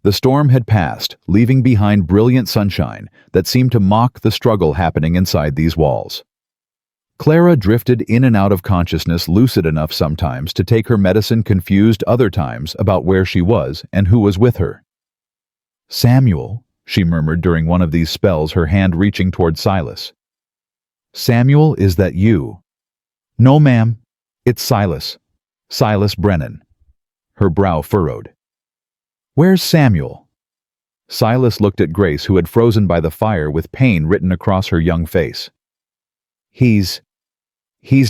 The storm had passed, leaving behind brilliant sunshine that seemed to mock the struggle happening inside these walls. Clara drifted in and out of consciousness, lucid enough sometimes to take her medicine, confused other times about where she was and who was with her. Samuel, she murmured during one of these spells, her hand reaching toward Silas. Samuel, is that you? No, ma'am. It's Silas. Silas Brennan. Her brow furrowed. Where's Samuel? Silas looked at Grace, who had frozen by the fire with pain written across her young face. He's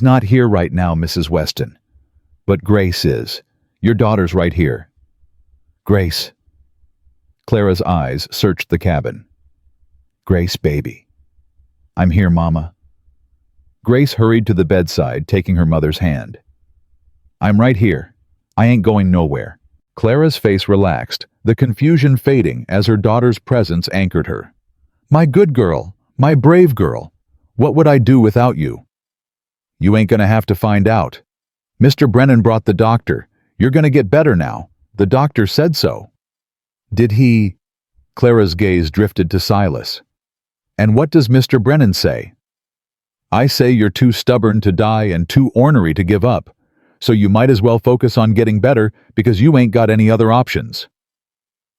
not here right now, Mrs. Weston. But Grace is. Your daughter's right here. Grace. Clara's eyes searched the cabin. Grace, baby. I'm here, Mama. Grace hurried to the bedside, taking her mother's hand. I'm right here. I ain't going nowhere. Clara's face relaxed, the confusion fading as her daughter's presence anchored her. My good girl, my brave girl, what would I do without you? You ain't gonna have to find out. Mr. Brennan brought the doctor. You're gonna get better now. The doctor said so. Did he? Clara's gaze drifted to Silas. And what does Mr. Brennan say? I say you're too stubborn to die and too ornery to give up, so you might as well focus on getting better because you ain't got any other options.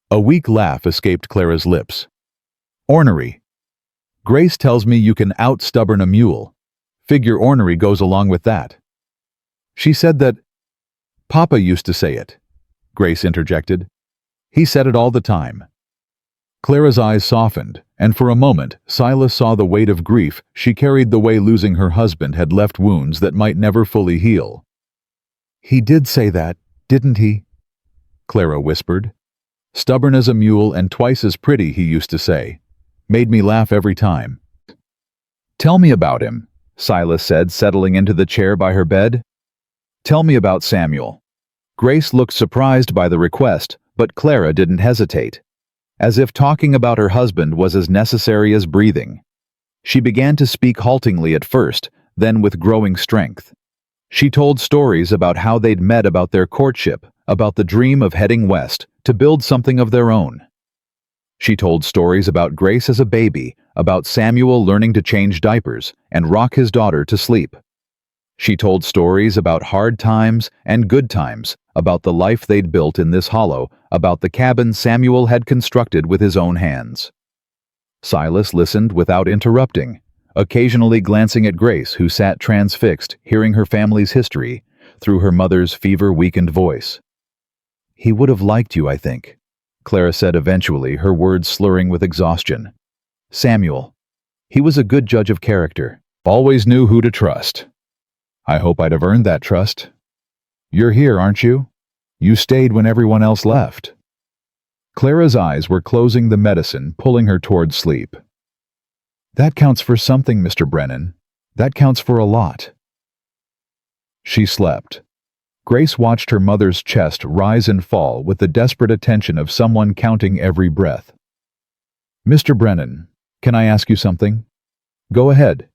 A weak laugh escaped Clara's lips. Ornery. Grace tells me you can out-stubborn a mule. Figure ornery goes along with that. She said that... Papa used to say it, Grace interjected. He said it all the time. Clara's eyes softened, and for a moment Silas saw the weight of grief she carried the way losing her husband had left wounds that might never fully heal. He did say that, didn't he? Clara whispered. Stubborn as a mule and twice as pretty, he used to say. Made me laugh every time. Tell me about him, Silas said, settling into the chair by her bed. Tell me about Samuel. Grace looked surprised by the request, but Clara didn't hesitate. As if talking about her husband was as necessary as breathing. She began to speak haltingly at first, then with growing strength. She told stories about how they'd met, about their courtship, about the dream of heading west to build something of their own. She told stories about Grace as a baby, about Samuel learning to change diapers and rock his daughter to sleep. She told stories about hard times and good times, about the life they'd built in this hollow, about the cabin Samuel had constructed with his own hands. Silas listened without interrupting, occasionally glancing at Grace, who sat transfixed, hearing her family's history through her mother's fever-weakened voice. He would have liked you, I think, Clara said eventually, her words slurring with exhaustion. Samuel. He was a good judge of character. Always knew who to trust. I hope I'd have earned that trust. You're here, aren't you? You stayed when everyone else left. Clara's eyes were closing the medicine, pulling her toward sleep. That counts for something, Mr. Brennan. That counts for a lot. She slept. Grace watched her mother's chest rise and fall with the desperate attention of someone counting every breath. Mr. Brennan, can I ask you something? Go ahead.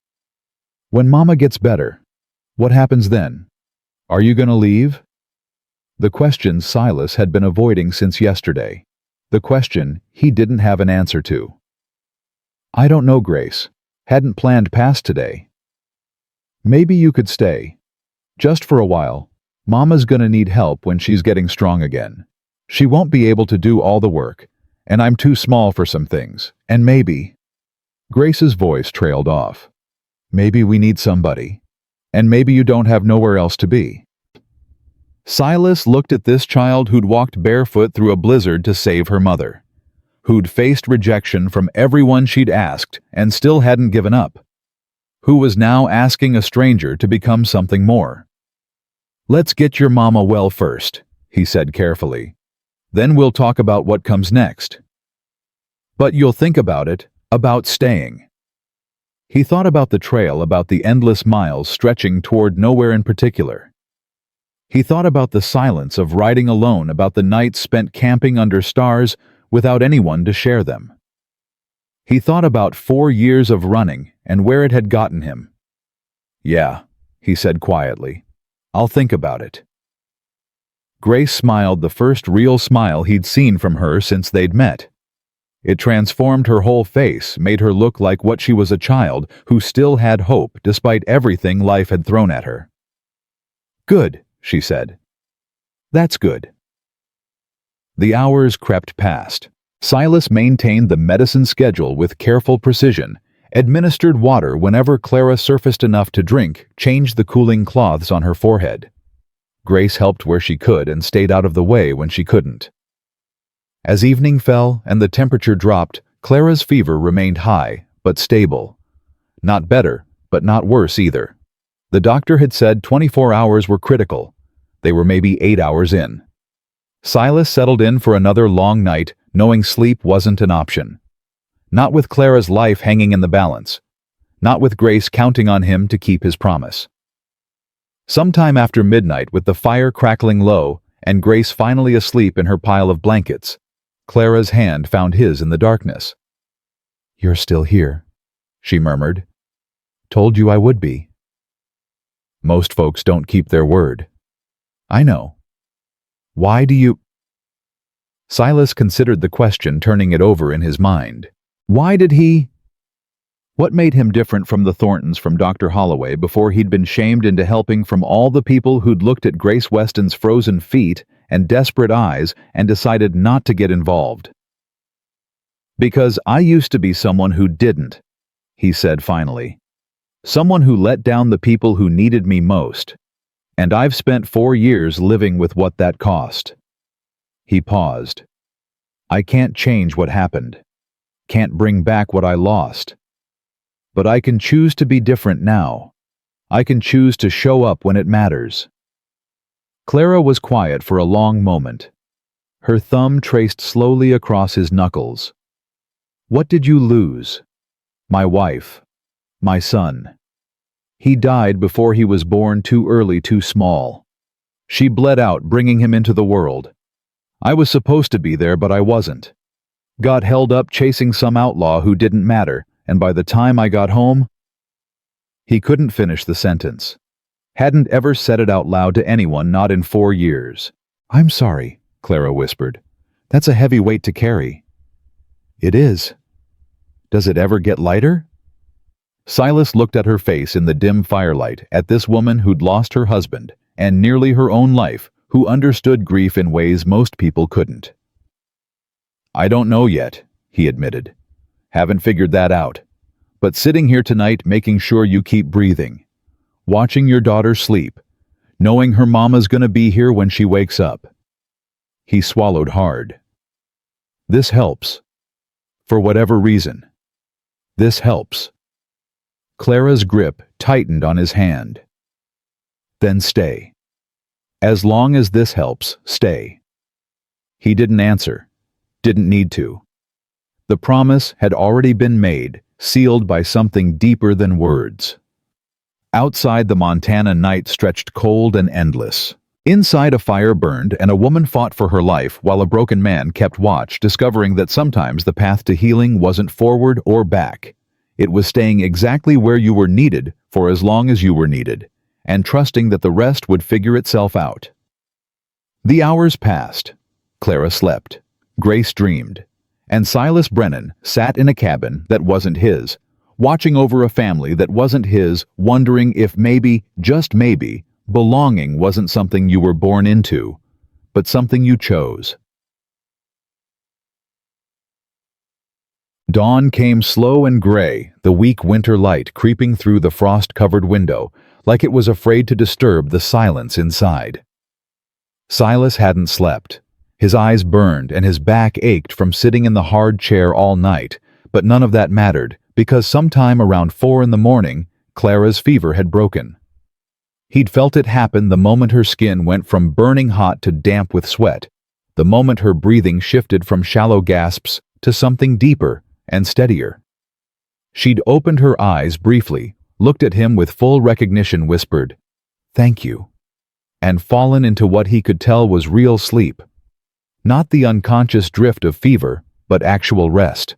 When Mama gets better, what happens then? Are you going to leave? The question Silas had been avoiding since yesterday. The question he didn't have an answer to. I don't know, Grace. Hadn't planned past today. Maybe you could stay. Just for a while. Mama's gonna need help when she's getting strong again. She won't be able to do all the work, and I'm too small for some things, and maybe... Grace's voice trailed off. Maybe we need somebody. And maybe you don't have nowhere else to be. Silas looked at this child who'd walked barefoot through a blizzard to save her mother, who'd faced rejection from everyone she'd asked and still hadn't given up, who was now asking a stranger to become something more. Let's get your mama well first, he said carefully. Then we'll talk about what comes next. But you'll think about it, about staying. He thought about the trail, about the endless miles stretching toward nowhere in particular. He thought about the silence of riding alone, about the nights spent camping under stars without anyone to share them. He thought about 4 years of running and where it had gotten him. Yeah, he said quietly. I'll think about it. Grace smiled, the first real smile he'd seen from her since they'd met. It transformed her whole face, made her look like what she was, a child who still had hope despite everything life had thrown at her. Good, she said. That's good. The hours crept past. Silas maintained the medicine schedule with careful precision, administered water whenever Clara surfaced enough to drink, changed the cooling cloths on her forehead. Grace helped where she could and stayed out of the way when she couldn't. As evening fell and the temperature dropped, Clara's fever remained high, but stable. Not better, but not worse either. The doctor had said 24 hours were critical. They were maybe 8 hours in. Silas settled in for another long night, knowing sleep wasn't an option. Not with Clara's life hanging in the balance. Not with Grace counting on him to keep his promise. Sometime after midnight, with the fire crackling low and Grace finally asleep in her pile of blankets, Clara's hand found his in the darkness. "You're still here," she murmured. "Told you I would be." "Most folks don't keep their word." "I know. Why do you—" Silas considered the question, turning it over in his mind. Why did he— What made him different from the Thorntons from Dr. Holloway before he'd been shamed into helping from all the people who'd looked at Grace Weston's frozen feet and desperate eyes and decided not to get involved? "Because I used to be someone who didn't," he said finally. "Someone who let down the people who needed me most. And I've spent 4 years living with what that cost." He paused. "I can't change what happened. Can't bring back what I lost. But I can choose to be different now. I can choose to show up when it matters." Clara was quiet for a long moment. Her thumb traced slowly across his knuckles. "What did you lose?" "My wife. My son. He died before he was born, too early, too small. She bled out, bringing him into the world. I was supposed to be there, but I wasn't. Got held up chasing some outlaw who didn't matter, and by the time I got home—" He couldn't finish the sentence. Hadn't ever said it out loud to anyone, not in 4 years. "I'm sorry," Clara whispered. "That's a heavy weight to carry." "It is. Does it ever get lighter?" Silas looked at her face in the dim firelight, at this woman who'd lost her husband, and nearly her own life, who understood grief in ways most people couldn't. "I don't know yet," he admitted. "Haven't figured that out. But sitting here tonight, making sure you keep breathing, watching your daughter sleep, knowing her mama's gonna be here when she wakes up." He swallowed hard. "This helps. For whatever reason. This helps." Clara's grip tightened on his hand. "Then stay. As long as this helps, stay." He didn't answer. Didn't need to. The promise had already been made, sealed by something deeper than words. Outside, the Montana night stretched cold and endless. Inside, a fire burned and a woman fought for her life while a broken man kept watch, discovering that sometimes the path to healing wasn't forward or back. It was staying exactly where you were needed for as long as you were needed, and trusting that the rest would figure itself out. The hours passed. Clara slept. Grace dreamed. And Silas Brennan sat in a cabin that wasn't his, watching over a family that wasn't his, wondering if maybe, just maybe, belonging wasn't something you were born into, but something you chose. Dawn came slow and gray, the weak winter light creeping through the frost-covered window, like it was afraid to disturb the silence inside. Silas hadn't slept. His eyes burned and his back ached from sitting in the hard chair all night, but none of that mattered, because sometime around 4 a.m, Clara's fever had broken. He'd felt it happen the moment her skin went from burning hot to damp with sweat, the moment her breathing shifted from shallow gasps to something deeper and steadier. She'd opened her eyes briefly, looked at him with full recognition, whispered, "Thank you," and fallen into what he could tell was real sleep. Not the unconscious drift of fever, but actual rest.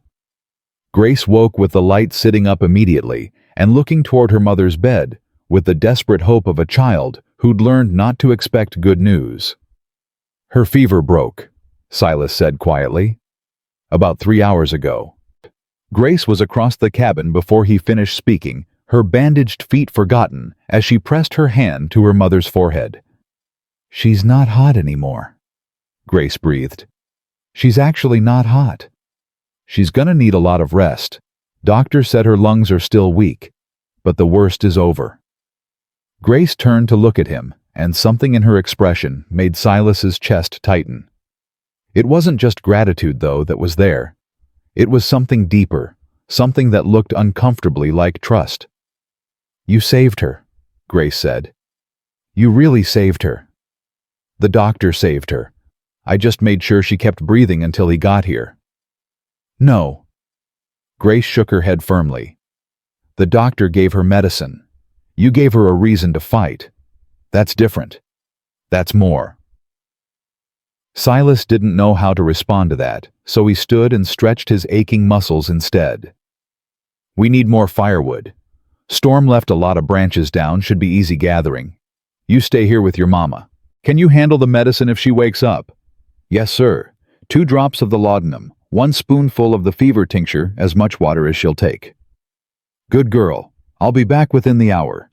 Grace woke with the light sitting up immediately and looking toward her mother's bed, with the desperate hope of a child who'd learned not to expect good news. "Her fever broke," Silas said quietly. "About 3 hours ago." Grace was across the cabin before he finished speaking, her bandaged feet forgotten as she pressed her hand to her mother's forehead. "She's not hot anymore," Grace breathed. "She's actually not hot. She's gonna need a lot of rest. Doctor said her lungs are still weak, but the worst is over." Grace turned to look at him, and something in her expression made Silas's chest tighten. It wasn't just gratitude, though, that was there. It was something deeper, something that looked uncomfortably like trust. "You saved her," Grace said. "You really saved her." "The doctor saved her. I just made sure she kept breathing until he got here." "No." Grace shook her head firmly. The doctor gave her medicine. You gave her a reason to fight. That's different. That's more. Silas didn't know how to respond to that, so he stood and stretched his aching muscles instead. We need more firewood. Storm left a lot of branches down, should be easy gathering. You stay here with your mama. Can you handle the medicine if she wakes up? Yes, sir. 2 drops of the laudanum, 1 spoonful of the fever tincture, as much water as she'll take. Good girl. I'll be back within the hour.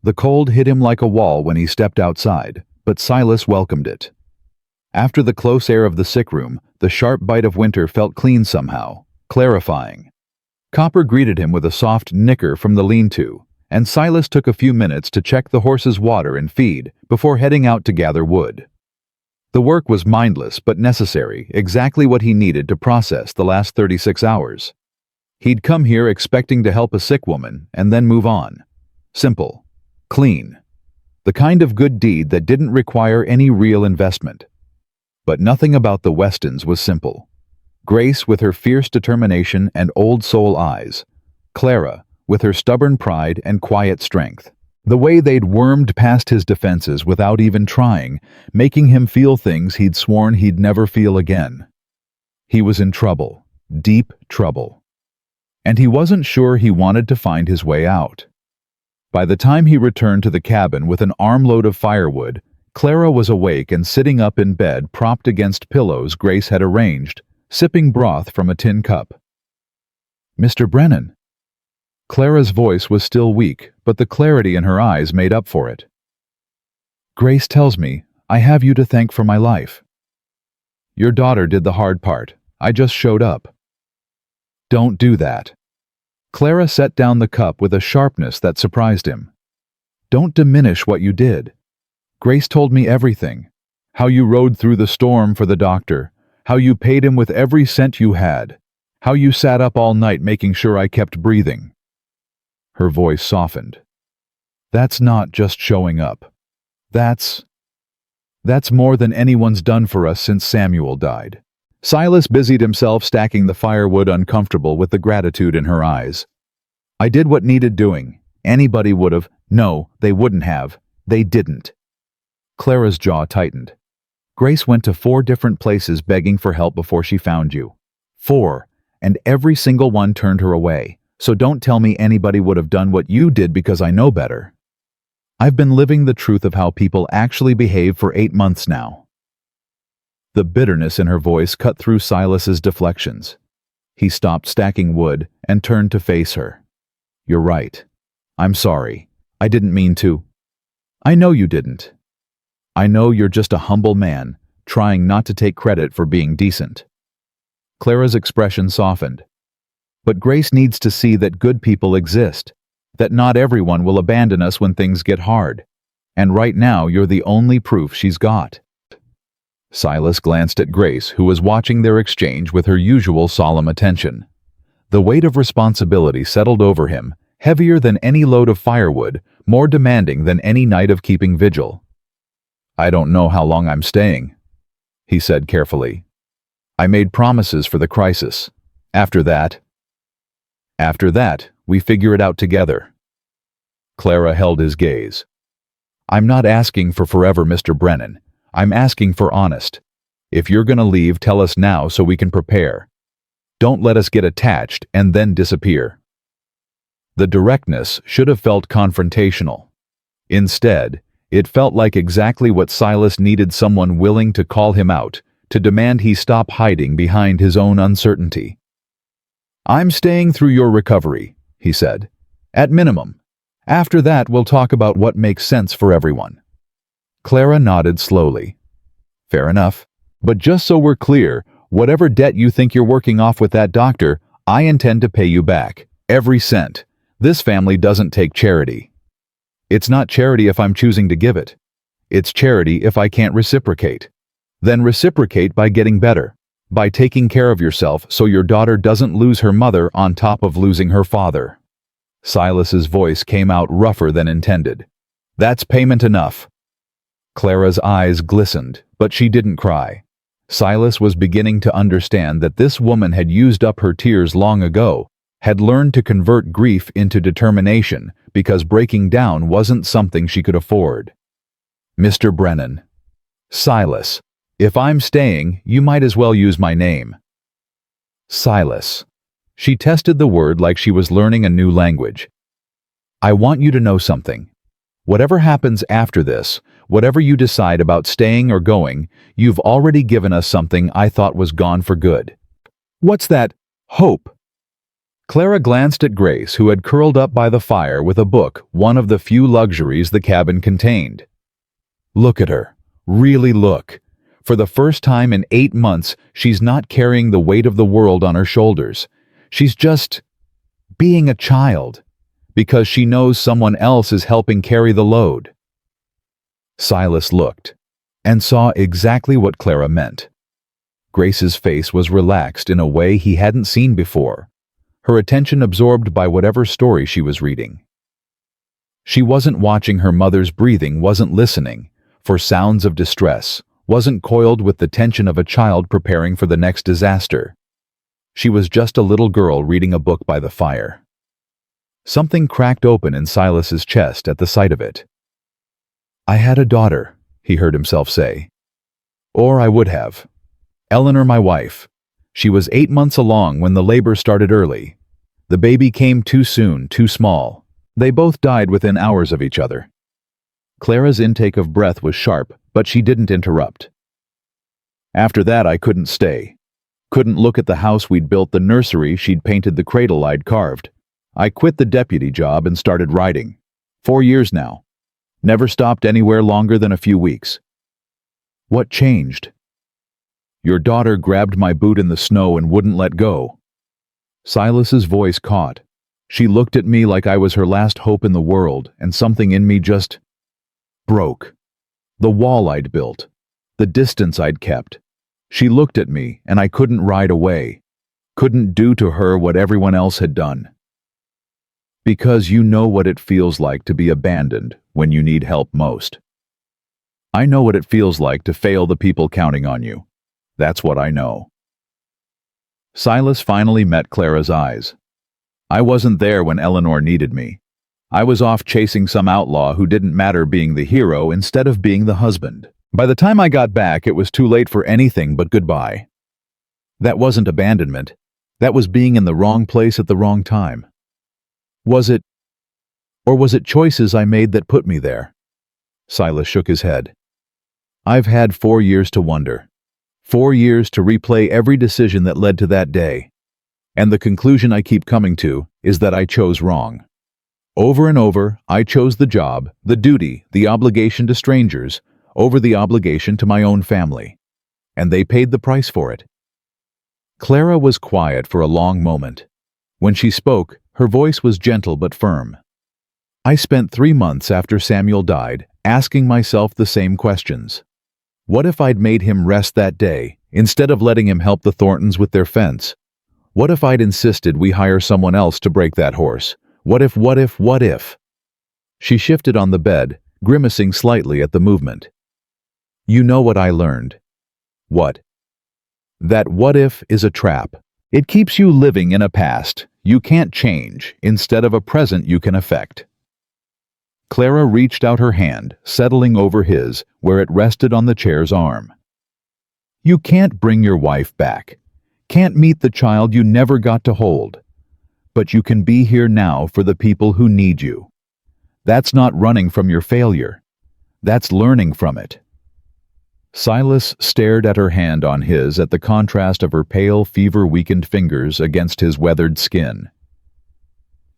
The cold hit him like a wall when he stepped outside, but Silas welcomed it. After the close air of the sick room, the sharp bite of winter felt clean somehow, clarifying. Copper greeted him with a soft nicker from the lean-to, and Silas took a few minutes to check the horse's water and feed before heading out to gather wood. The work was mindless but necessary, exactly what he needed to process the last 36 hours. He'd come here expecting to help a sick woman and then move on. Simple. Clean. The kind of good deed that didn't require any real investment. But nothing about the Westons was simple. Grace with her fierce determination and old soul eyes. Clara with her stubborn pride and quiet strength. The way they'd wormed past his defenses without even trying, making him feel things he'd sworn he'd never feel again. He was in trouble. Deep trouble. And he wasn't sure he wanted to find his way out. By the time he returned to the cabin with an armload of firewood, Clara was awake and sitting up in bed propped against pillows Grace had arranged, sipping broth from a tin cup. Mr. Brennan. Clara's voice was still weak, but the clarity in her eyes made up for it. Grace tells me I have you to thank for my life. Your daughter did the hard part. I just showed up. Don't do that. Clara set down the cup with a sharpness that surprised him. Don't diminish what you did. Grace told me everything. How you rode through the storm for the doctor. How you paid him with every cent you had. How you sat up all night making sure I kept breathing. Her voice softened. That's not just showing up. That's more than anyone's done for us since Samuel died. Silas busied himself stacking the firewood, uncomfortable with the gratitude in her eyes. I did what needed doing. Anybody would have. No, they wouldn't have. They didn't. Clara's jaw tightened. Grace went to 4 different places begging for help before she found you. 4, and every single one turned her away. So don't tell me anybody would have done what you did because I know better. I've been living the truth of how people actually behave for 8 months now. The bitterness in her voice cut through Silas's deflections. He stopped stacking wood and turned to face her. You're right. I'm sorry. I didn't mean to. I know you didn't. I know you're just a humble man, trying not to take credit for being decent. Clara's expression softened. But Grace needs to see that good people exist, that not everyone will abandon us when things get hard. And right now you're the only proof she's got. Silas glanced at Grace, who was watching their exchange with her usual solemn attention. The weight of responsibility settled over him, heavier than any load of firewood, more demanding than any night of keeping vigil. I don't know how long I'm staying, he said carefully. I made promises for the crisis. After that, we figure it out together. Clara held his gaze. I'm not asking for forever, Mr. Brennan. I'm asking for honest. If you're gonna leave, tell us now so we can prepare. Don't let us get attached and then disappear. The directness should have felt confrontational. Instead, it felt like exactly what Silas needed, someone willing to call him out, to demand he stop hiding behind his own uncertainty. I'm staying through your recovery, he said. At minimum. After that, we'll talk about what makes sense for everyone. Clara nodded slowly. Fair enough. But just so we're clear, whatever debt you think you're working off with that doctor, I intend to pay you back. Every cent. This family doesn't take charity. It's not charity if I'm choosing to give it. It's charity if I can't reciprocate. Then reciprocate by getting better. By taking care of yourself so your daughter doesn't lose her mother on top of losing her father. Silas's voice came out rougher than intended. That's payment enough. Clara's eyes glistened, but she didn't cry. Silas was beginning to understand that this woman had used up her tears long ago, had learned to convert grief into determination, because breaking down wasn't something she could afford. Mr. Brennan. Silas. If I'm staying, you might as well use my name. Silas. She tested the word like she was learning a new language. I want you to know something. Whatever happens after this, whatever you decide about staying or going, you've already given us something I thought was gone for good. What's that? Hope. Clara glanced at Grace, who had curled up by the fire with a book, one of the few luxuries the cabin contained. Look at her. Really look. For the first time in 8 months, she's not carrying the weight of the world on her shoulders. She's just being a child, because she knows someone else is helping carry the load. Silas looked, and saw exactly what Clara meant. Grace's face was relaxed in a way he hadn't seen before, her attention absorbed by whatever story she was reading. She wasn't watching her mother's breathing, wasn't listening for sounds of distress, wasn't coiled with the tension of a child preparing for the next disaster. She was just a little girl reading a book by the fire. Something cracked open in Silas's chest at the sight of it. I had a daughter, he heard himself say. Or I would have. Eleanor, my wife. She was 8 months along when the labor started early. The baby came too soon, too small. They both died within hours of each other. Clara's intake of breath was sharp, but she didn't interrupt. After that, I couldn't stay. Couldn't look at the house we'd built, the nursery she'd painted, the cradle I'd carved. I quit the deputy job and started writing. 4 years now. Never stopped anywhere longer than a few weeks. What changed? Your daughter grabbed my boot in the snow and wouldn't let go. Silas's voice caught. She looked at me like I was her last hope in the world, and something in me just broke. The wall I'd built, the distance I'd kept. She looked at me, and I couldn't ride away. Couldn't do to her what everyone else had done. Because you know what it feels like to be abandoned when you need help most. I know what it feels like to fail the people counting on you. That's what I know. Silas finally met Clara's eyes. I wasn't there when Eleanor needed me. I was off chasing some outlaw who didn't matter, being the hero instead of being the husband. By the time I got back, it was too late for anything but goodbye. That wasn't abandonment. That was being in the wrong place at the wrong time. Was it? Or was it choices I made that put me there? Silas shook his head. I've had 4 years to wonder. 4 years to replay every decision that led to that day. And the conclusion I keep coming to is that I chose wrong. Over and over, I chose the job, the duty, the obligation to strangers, over the obligation to my own family. And they paid the price for it. Clara was quiet for a long moment. When she spoke, her voice was gentle but firm. I spent 3 months after Samuel died asking myself the same questions. What if I'd made him rest that day, instead of letting him help the Thorntons with their fence? What if I'd insisted we hire someone else to break that horse? What if? She shifted on the bed, grimacing slightly at the movement. You know what I learned. What? That what if is a trap. It keeps you living in a past you can't change instead of a present you can affect. Clara reached out her hand, settling over his where it rested on the chair's arm. You can't bring your wife back. Can't meet the child you never got to hold. But you can be here now for the people who need you. That's not running from your failure. That's learning from it. Silas stared at her hand on his, at the contrast of her pale, fever-weakened fingers against his weathered skin.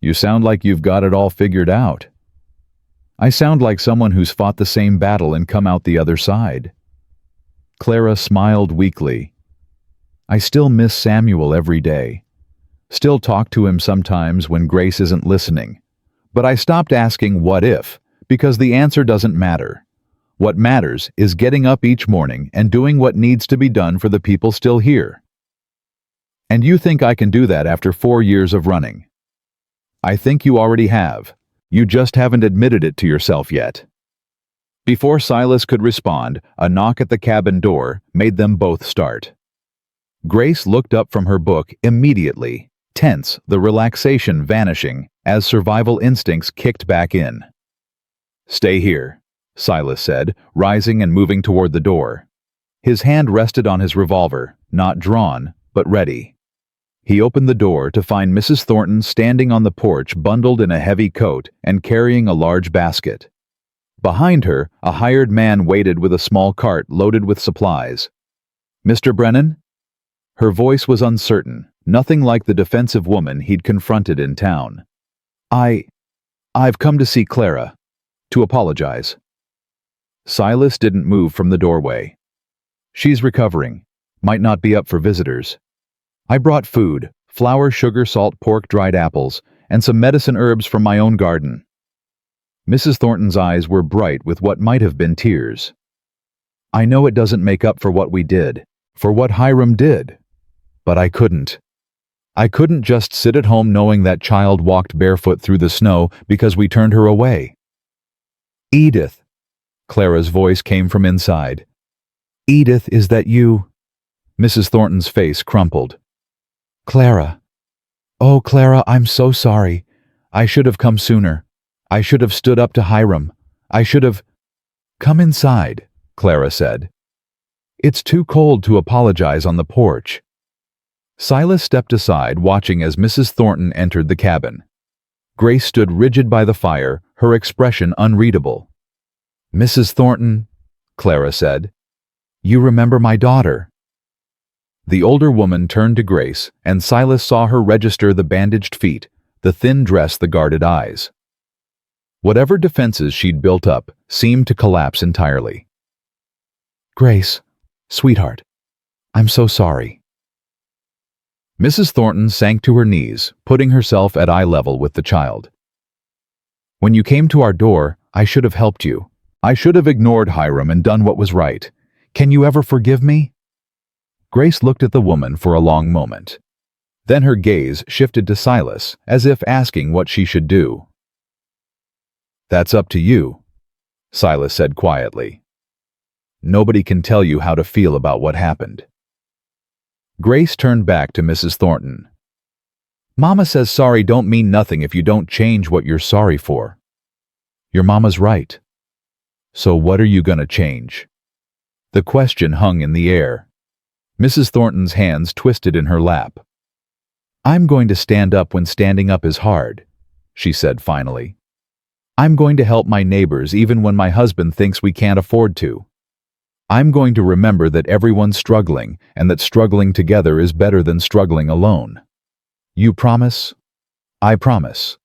You sound like you've got it all figured out. I sound like someone who's fought the same battle and come out the other side. Clara smiled weakly. I still miss Samuel every day. Still talk to him sometimes when Grace isn't listening. But I stopped asking what if, because the answer doesn't matter. What matters is getting up each morning and doing what needs to be done for the people still here. And you think I can do that after 4 years of running? I think you already have. You just haven't admitted it to yourself yet. Before Silas could respond, a knock at the cabin door made them both start. Grace looked up from her book immediately, tense, the relaxation vanishing as survival instincts kicked back in. "Stay here," Silas said, rising and moving toward the door. His hand rested on his revolver, not drawn, but ready. He opened the door to find Mrs. Thornton standing on the porch, bundled in a heavy coat and carrying a large basket. Behind her, a hired man waited with a small cart loaded with supplies. "Mr. Brennan?" Her voice was uncertain, nothing like the defensive woman he'd confronted in town. I've come to see Clara. To apologize." Silas didn't move from the doorway. "She's recovering. Might not be up for visitors. I brought food, flour, sugar, salt, pork, dried apples, and some medicine herbs from my own garden." Mrs. Thornton's eyes were bright with what might have been tears. "I know it doesn't make up for what we did, for what Hiram did, but I couldn't. I couldn't just sit at home knowing that child walked barefoot through the snow because we turned her away." "Edith," Clara's voice came from inside. "Edith, is that you?" Mrs. Thornton's face crumpled. "Clara. Oh, Clara, I'm so sorry. I should have come sooner. I should have stood up to Hiram. I should have—" "Come inside," Clara said. "It's too cold to apologize on the porch." Silas stepped aside, watching as Mrs. Thornton entered the cabin. Grace stood rigid by the fire, her expression unreadable. "Mrs. Thornton," Clara said, "you remember my daughter." The older woman turned to Grace, and Silas saw her register the bandaged feet, the thin dress, the guarded eyes. Whatever defenses she'd built up seemed to collapse entirely. "Grace, sweetheart, I'm so sorry." Mrs. Thornton sank to her knees, putting herself at eye level with the child. "When you came to our door, I should have helped you. I should have ignored Hiram and done what was right. Can you ever forgive me?" Grace looked at the woman for a long moment. Then her gaze shifted to Silas, as if asking what she should do. "That's up to you," Silas said quietly. "Nobody can tell you how to feel about what happened." Grace turned back to Mrs. Thornton. "Mama says sorry don't mean nothing if you don't change what you're sorry for." "Your mama's right. So what are you gonna change?" The question hung in the air. Mrs. Thornton's hands twisted in her lap. "I'm going to stand up when standing up is hard," she said finally. "I'm going to help my neighbors even when my husband thinks we can't afford to. I'm going to remember that everyone's struggling and that struggling together is better than struggling alone. You promise?" "I promise."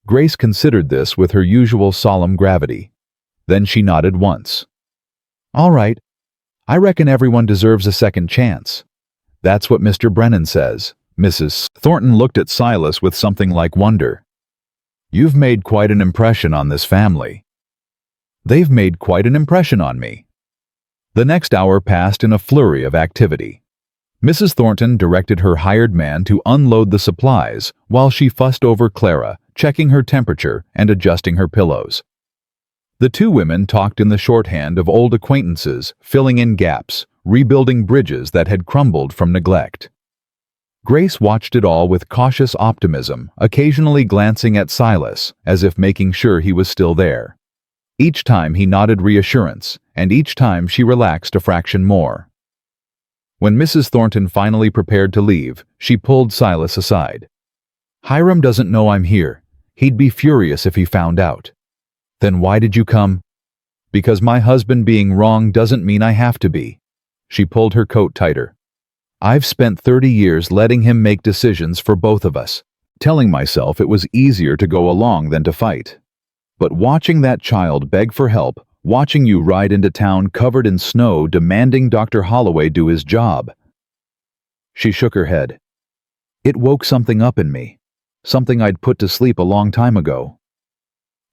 Grace considered this with her usual solemn gravity. Then she nodded once. "All right. I reckon everyone deserves a second chance. That's what Mr. Brennan says." Mrs. Thornton looked at Silas with something like wonder. "You've made quite an impression on this family." "They've made quite an impression on me." The next hour passed in a flurry of activity. Mrs. Thornton directed her hired man to unload the supplies while she fussed over Clara, checking her temperature and adjusting her pillows. The two women talked in the shorthand of old acquaintances, filling in gaps, rebuilding bridges that had crumbled from neglect. Grace watched it all with cautious optimism, occasionally glancing at Silas as if making sure he was still there. Each time he nodded reassurance, and each time she relaxed a fraction more. When Mrs. Thornton finally prepared to leave, she pulled Silas aside. "Hiram doesn't know I'm here. He'd be furious if he found out." "Then why did you come?" "Because my husband being wrong doesn't mean I have to be." She pulled her coat tighter. "I've spent 30 years letting him make decisions for both of us, telling myself it was easier to go along than to fight. But watching that child beg for help, watching you ride into town covered in snow demanding Dr. Holloway do his job." She shook her head. "It woke something up in me, something I'd put to sleep a long time ago."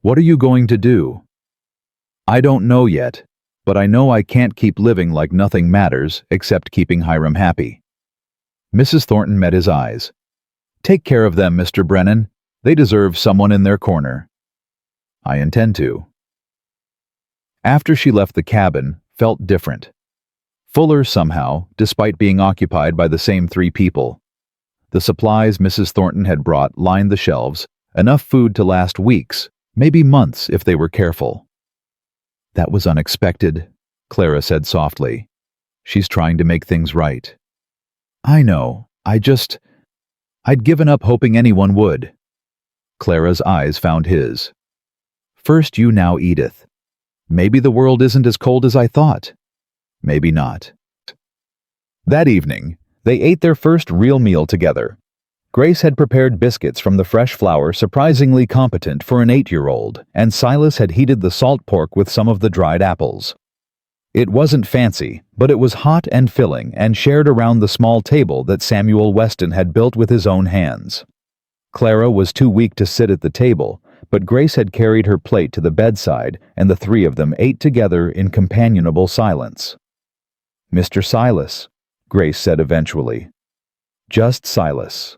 "What are you going to do?" "I don't know yet, but I know I can't keep living like nothing matters except keeping Hiram happy." Mrs. Thornton met his eyes. "Take care of them, Mr. Brennan. They deserve someone in their corner." "I intend to." after she left the cabin, felt different. Fuller somehow, despite being occupied by the same 3 people. The supplies Mrs. Thornton had brought lined the shelves, enough food to last weeks, maybe months if they were careful. "That was unexpected," Clara said softly. "She's trying to make things right." "I know. I'd given up hoping anyone would." Clara's eyes found his. "First you, now Edith. Maybe the world isn't as cold as I thought. Maybe not." That evening, they ate their first real meal together. Grace had prepared biscuits from the fresh flour surprisingly competent for an 8-year-old, and Silas had heated the salt pork with some of the dried apples. It wasn't fancy, but it was hot and filling and shared around the small table that Samuel Weston had built with his own hands. Clara was too weak to sit at the table, but Grace had carried her plate to the bedside, and the 3 of them ate together in companionable silence. "Mr. Silas," Grace said eventually. "Just Silas."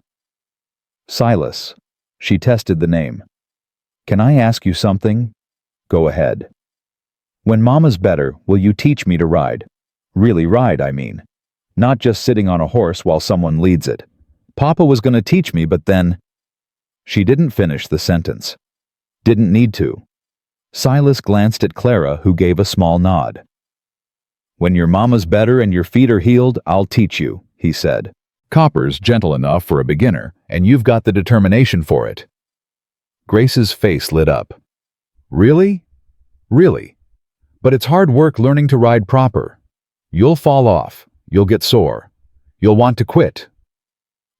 "Silas." She tested the name. "Can I ask you something?" "Go ahead." "When Mama's better, will you teach me to ride? Really ride, I mean. Not just sitting on a horse while someone leads it. Papa was going to teach me, but then—" She didn't finish the sentence. Didn't need to. Silas glanced at Clara, who gave a small nod. "When your mama's better and your feet are healed, I'll teach you," he said. "Copper's gentle enough for a beginner, and you've got the determination for it." Grace's face lit up. "Really? Really? But it's hard work learning to ride proper. You'll fall off. You'll get sore. You'll want to quit."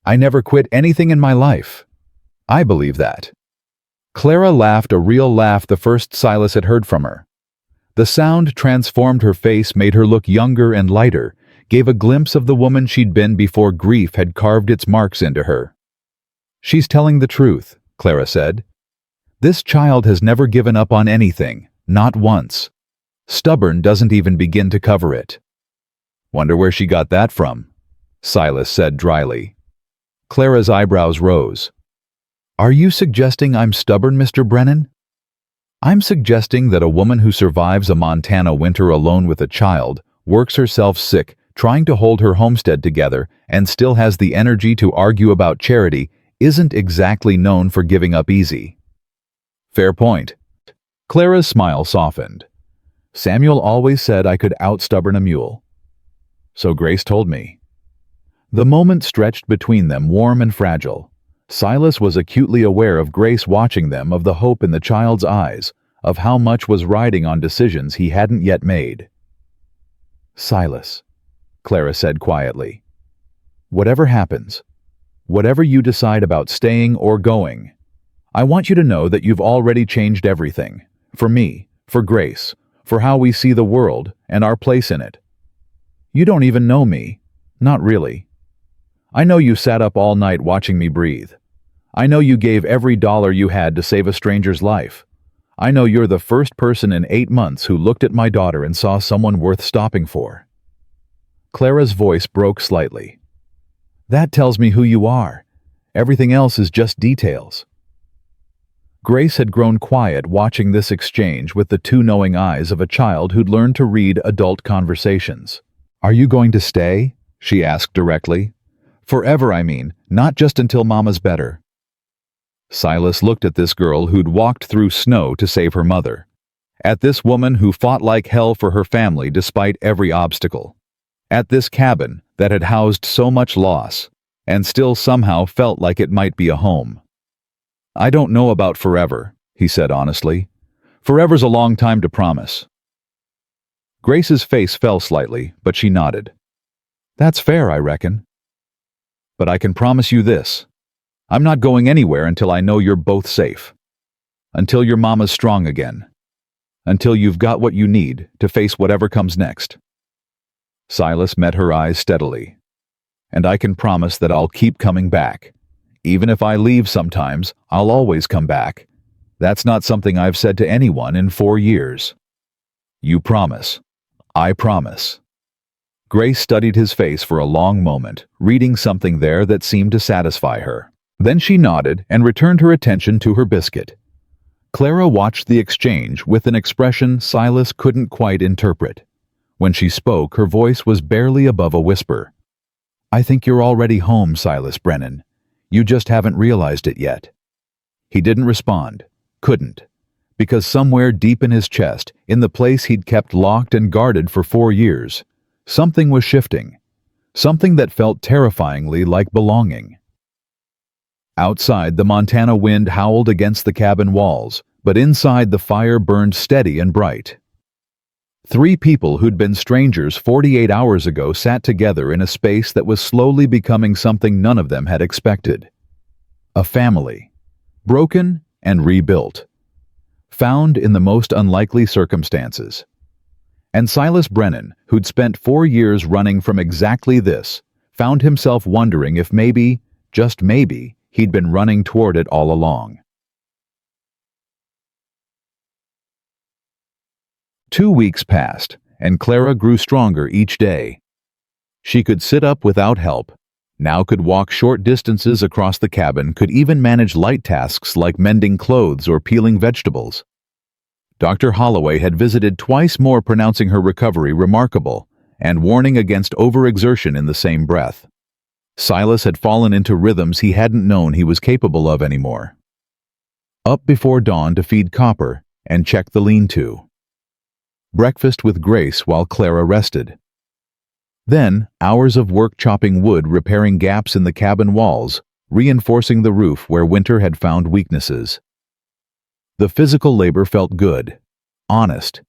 "I never quit anything in my life." "I believe that." Clara laughed a real laugh, the first Silas had heard from her. The sound transformed her face, made her look younger and lighter, gave a glimpse of the woman she'd been before grief had carved its marks into her. "She's telling the truth," Clara said. "This child has never given up on anything, not once. Stubborn doesn't even begin to cover it." "Wonder where she got that from," Silas said dryly. Clara's eyebrows rose. "Are you suggesting I'm stubborn, Mr. Brennan?" "I'm suggesting that a woman who survives a Montana winter alone with a child, works herself sick, trying to hold her homestead together, and still has the energy to argue about charity, isn't exactly known for giving up easy." "Fair point." Clara's smile softened. "Samuel always said I could outstubborn a mule." "So Grace told me." The moment stretched between them, warm and fragile. Silas was acutely aware of Grace watching them, of the hope in the child's eyes, of how much was riding on decisions he hadn't yet made. "Silas," Clara said quietly, "whatever happens, whatever you decide about staying or going, I want you to know that you've already changed everything. For me, for Grace, for how we see the world and our place in it. You don't even know me. Not really. I know you sat up all night watching me breathe. I know you gave every dollar you had to save a stranger's life. I know you're the first person in 8 months who looked at my daughter and saw someone worth stopping for." Clara's voice broke slightly. "That tells me who you are. Everything else is just details." Grace had grown quiet watching this exchange with the 2 knowing eyes of a child who'd learned to read adult conversations. "Are you going to stay?" she asked directly. "Forever, I mean, not just until Mama's better." Silas looked at this girl who'd walked through snow to save her mother. At this woman who fought like hell for her family despite every obstacle. At this cabin that had housed so much loss, and still somehow felt like it might be a home. "I don't know about forever," he said honestly. "Forever's a long time to promise." Grace's face fell slightly, but she nodded. "That's fair, I reckon. But I can promise you this. I'm not going anywhere until I know you're both safe. Until your mama's strong again. Until you've got what you need to face whatever comes next." Silas met her eyes steadily. "And I can promise that I'll keep coming back. Even if I leave sometimes, I'll always come back. That's not something I've said to anyone in 4 years." "You promise." "I promise." Grace studied his face for a long moment, reading something there that seemed to satisfy her. Then she nodded and returned her attention to her biscuit. Clara watched the exchange with an expression Silas couldn't quite interpret. When she spoke, her voice was barely above a whisper. "I think you're already home, Silas Brennan. You just haven't realized it yet." He didn't respond. Couldn't. Because somewhere deep in his chest, in the place he'd kept locked and guarded for 4 years, something was shifting. Something that felt terrifyingly like belonging. Outside, the Montana wind howled against the cabin walls, but inside the fire burned steady and bright. 3 people who'd been strangers 48 hours ago sat together in a space that was slowly becoming something none of them had expected. A family. Broken and rebuilt. Found in the most unlikely circumstances. And Silas Brennan, who'd spent 4 years running from exactly this, found himself wondering if maybe, just maybe, he'd been running toward it all along. 2 weeks passed, and Clara grew stronger each day. She could sit up without help, now could walk short distances across the cabin, could even manage light tasks like mending clothes or peeling vegetables. Dr. Holloway had visited twice more, pronouncing her recovery remarkable, and warning against overexertion in the same breath. Silas had fallen into rhythms he hadn't known he was capable of anymore. Up before dawn to feed Copper and check the lean-to. Breakfast with Grace while Clara rested. Then, hours of work chopping wood, repairing gaps in the cabin walls, reinforcing the roof where winter had found weaknesses. The physical labor felt good, honest.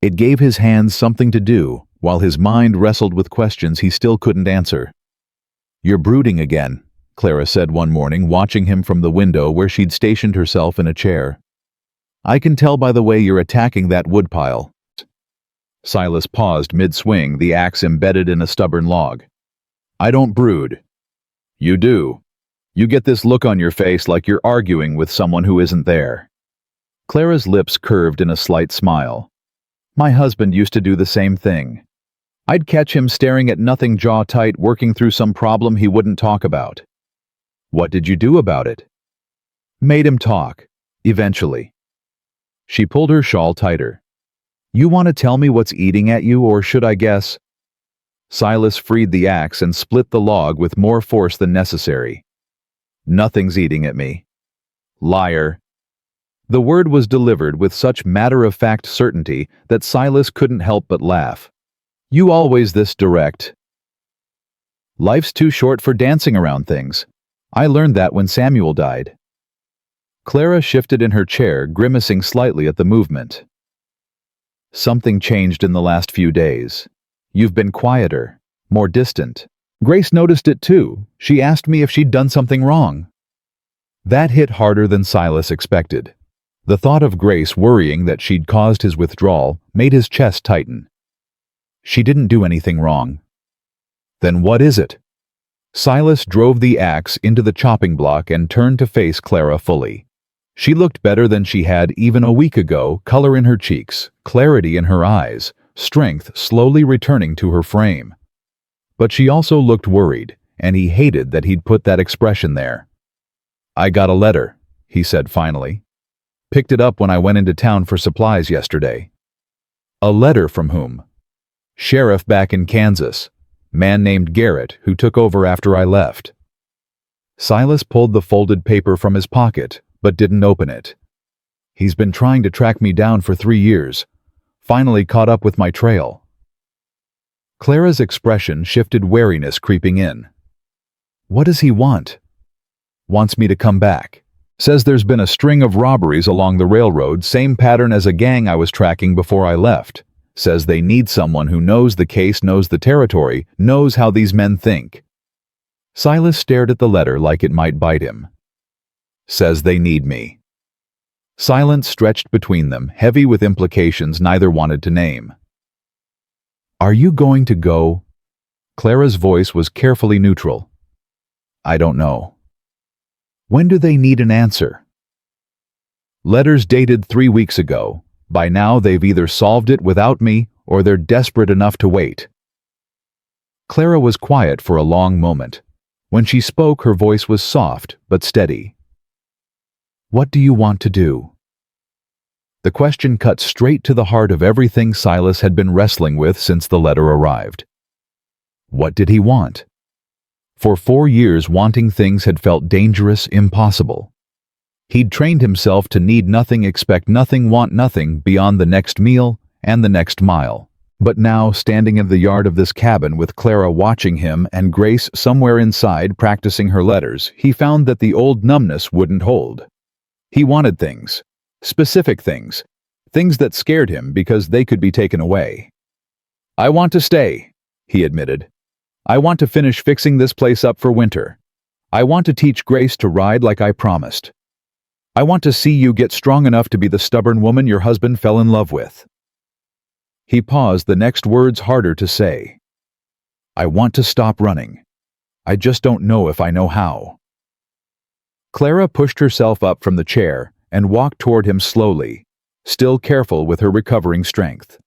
It gave his hands something to do, while his mind wrestled with questions he still couldn't answer. "You're brooding again," Clara said one morning, watching him from the window where she'd stationed herself in a chair. "I can tell by the way you're attacking that woodpile." Silas paused mid-swing, the axe embedded in a stubborn log. "I don't brood." "You do. You get this look on your face like you're arguing with someone who isn't there." Clara's lips curved in a slight smile. "My husband used to do the same thing. I'd catch him staring at nothing, jaw tight, working through some problem he wouldn't talk about." "What did you do about it?" "Made him talk. Eventually." She pulled her shawl tighter. "You want to tell me what's eating at you, or should I guess?" Silas freed the axe and split the log with more force than necessary. "Nothing's eating at me." "Liar." The word was delivered with such matter-of-fact certainty that Silas couldn't help but laugh. "You always this direct." "Life's too short for dancing around things. I learned that when Samuel died." Clara shifted in her chair, grimacing slightly at the movement. "Something changed in the last few days. You've been quieter, more distant. Grace noticed it too. She asked me if she'd done something wrong." That hit harder than Silas expected. The thought of Grace worrying that she'd caused his withdrawal made his chest tighten. "She didn't do anything wrong." "Then what is it?" Silas drove the axe into the chopping block and turned to face Clara fully. She looked better than she had even a week ago, color in her cheeks, clarity in her eyes, strength slowly returning to her frame. But she also looked worried, and he hated that he'd put that expression there. "I got a letter," he said finally. "Picked it up when I went into town for supplies yesterday." "A letter from whom?" "Sheriff back in Kansas. Man named Garrett, who took over after I left." Silas pulled the folded paper from his pocket, but didn't open it. "He's been trying to track me down for 3 years. Finally caught up with my trail." Clara's expression shifted, wariness creeping in. "What does he want?" "Wants me to come back. Says there's been a string of robberies along the railroad, same pattern as a gang I was tracking before I left. Says they need someone who knows the case, knows the territory, knows how these men think." Silas stared at the letter like it might bite him. "Says they need me." Silence stretched between them, heavy with implications neither wanted to name. "Are you going to go?" Clara's voice was carefully neutral. "I don't know." "When do they need an answer?" "Letters dated 3 weeks ago. By now they've either solved it without me, or they're desperate enough to wait." Clara was quiet for a long moment. When she spoke, her voice was soft but steady. "What do you want to do?" The question cut straight to the heart of everything Silas had been wrestling with since the letter arrived. What did he want? For 4 years, wanting things had felt dangerous, impossible. He'd trained himself to need nothing, expect nothing, want nothing beyond the next meal and the next mile. But now, standing in the yard of this cabin with Clara watching him and Grace somewhere inside practicing her letters, he found that the old numbness wouldn't hold. He wanted things, specific things, things that scared him because they could be taken away. "I want to stay," he admitted. "I want to finish fixing this place up for winter. I want to teach Grace to ride like I promised. I want to see you get strong enough to be the stubborn woman your husband fell in love with." He paused, the next words harder to say. "I want to stop running. I just don't know if I know how." Clara pushed herself up from the chair and walked toward him slowly, still careful with her recovering strength.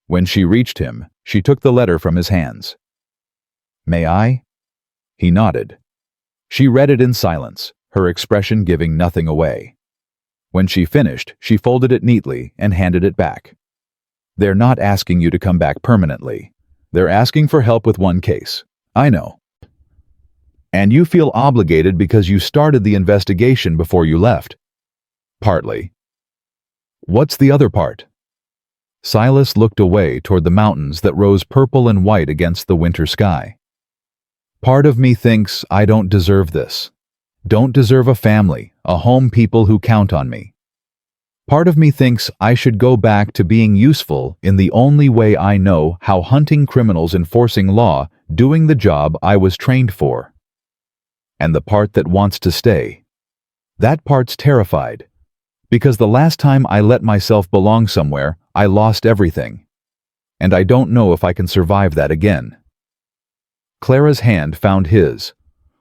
When she reached him, she took the letter from his hands. "May I?" He nodded. She read it in silence, her expression giving nothing away. When she finished, she folded it neatly and handed it back. "They're not asking you to come back permanently. They're asking for help with one case. I know. And you feel obligated because you started the investigation before you left." "Partly." "What's the other part?" Silas looked away toward the mountains that rose purple and white against the winter sky. "Part of me thinks I don't deserve this. Don't deserve a family, a home, people who count on me. Part of me thinks I should go back to being useful in the only way I know how, hunting criminals, enforcing law, doing the job I was trained for. And the part that wants to stay. That part's terrified. Because the last time I let myself belong somewhere, I lost everything. And I don't know if I can survive that again." Clara's hand found his,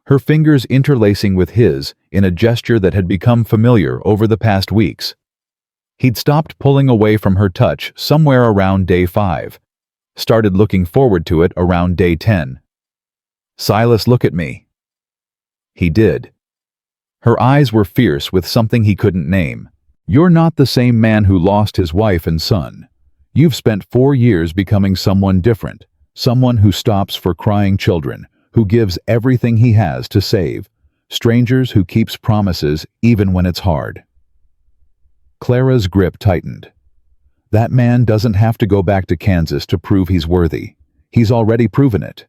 her fingers interlacing with his in a gesture that had become familiar over the past weeks. He'd stopped pulling away from her touch somewhere around day 5, started looking forward to it around day 10. "Silas, look at me." He did. Her eyes were fierce with something he couldn't name. "You're not the same man who lost his wife and son. You've spent 4 years becoming someone different, someone who stops for crying children, who gives everything he has to save, strangers, who keeps promises even when it's hard." Clara's grip tightened. That man doesn't have to go back to Kansas to prove he's worthy. He's already proven it.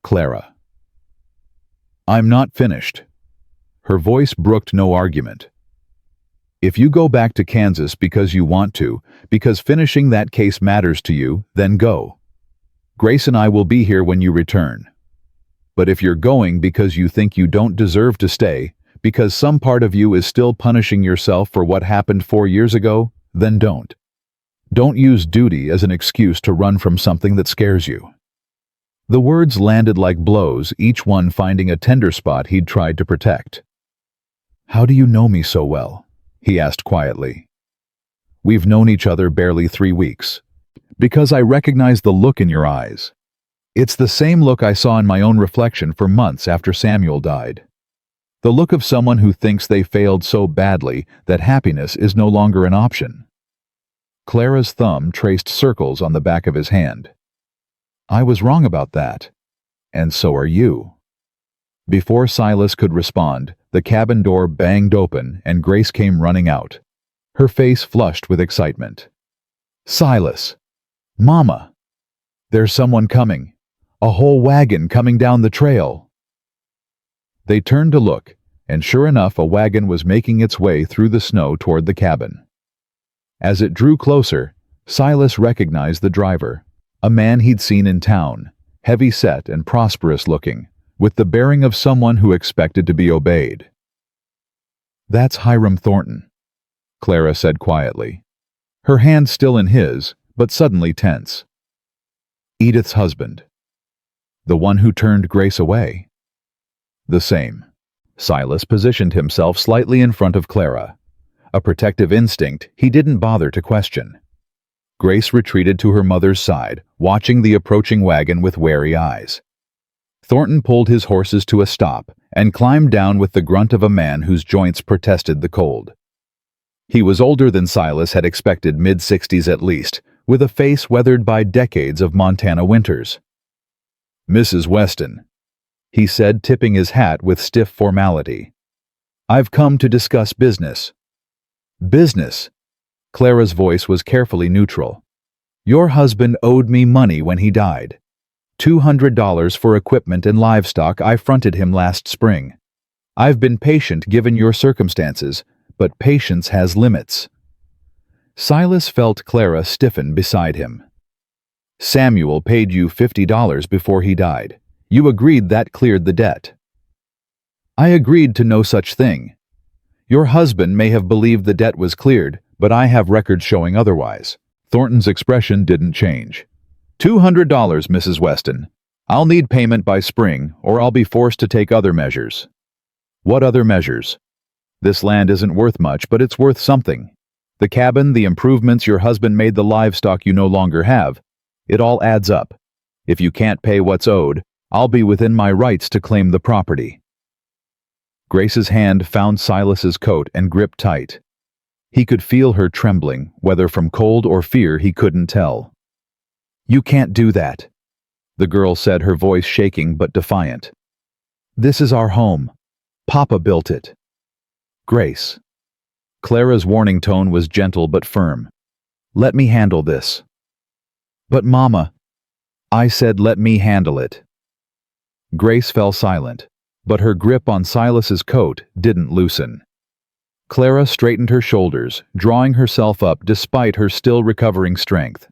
"Clara." "I'm not finished." Her voice brooked no argument. "If you go back to Kansas because you want to, because finishing that case matters to you, then go. Grace and I will be here when you return. But if you're going because you think you don't deserve to stay, because some part of you is still punishing yourself for what happened 4 years ago, then don't. Don't use duty as an excuse to run from something that scares you." The words landed like blows, each one finding a tender spot he'd tried to protect. "How do you know me so well?" he asked quietly. "We've known each other barely 3 weeks. Because I recognize the look in your eyes. It's the same look I saw in my own reflection for months after Samuel died. The look of someone who thinks they failed so badly that happiness is no longer an option." Clara's thumb traced circles on the back of his hand. "I was wrong about that. And so are you." Before Silas could respond, the cabin door banged open and Grace came running out, her face flushed with excitement. "Silas! Mama! There's someone coming. A whole wagon coming down the trail." They turned to look, and sure enough, a wagon was making its way through the snow toward the cabin. As it drew closer, Silas recognized the driver, a man he'd seen in town, heavy-set and prosperous-looking, with the bearing of someone who expected to be obeyed. "That's Hiram Thornton," Clara said quietly, her hand still in his, but suddenly tense. "Edith's husband. The one who turned Grace away." "The same." Silas positioned himself slightly in front of Clara. A protective instinct he didn't bother to question. Grace retreated to her mother's side, watching the approaching wagon with wary eyes. Thornton pulled his horses to a stop and climbed down with the grunt of a man whose joints protested the cold. He was older than Silas had expected, mid-60s at least, with a face weathered by decades of Montana winters. "Mrs. Weston," he said, tipping his hat with stiff formality. "I've come to discuss business." "Business?" Clara's voice was carefully neutral. "Your husband owed me money when he died. $200 for equipment and livestock I fronted him last spring. I've been patient given your circumstances, but patience has limits." Silas felt Clara stiffen beside him. "Samuel paid you $50 before he died. You agreed that cleared the debt." "I agreed to no such thing. Your husband may have believed the debt was cleared, but I have records showing otherwise." Thornton's expression didn't change. $200, Mrs. Weston. I'll need payment by spring, or I'll be forced to take other measures." "What other measures?" "This land isn't worth much, but it's worth something. The cabin, the improvements your husband made, the livestock you no longer have. It all adds up. If you can't pay what's owed, I'll be within my rights to claim the property." Grace's hand found Silas's coat and gripped tight. He could feel her trembling, whether from cold or fear he couldn't tell. "You can't do that," the girl said, her voice shaking but defiant. "This is our home. Papa built it." "Grace." Clara's warning tone was gentle but firm. "Let me handle this." "But Mama," "I said let me handle it." Grace fell silent, but her grip on Silas's coat didn't loosen. Clara straightened her shoulders, drawing herself up despite her still recovering strength.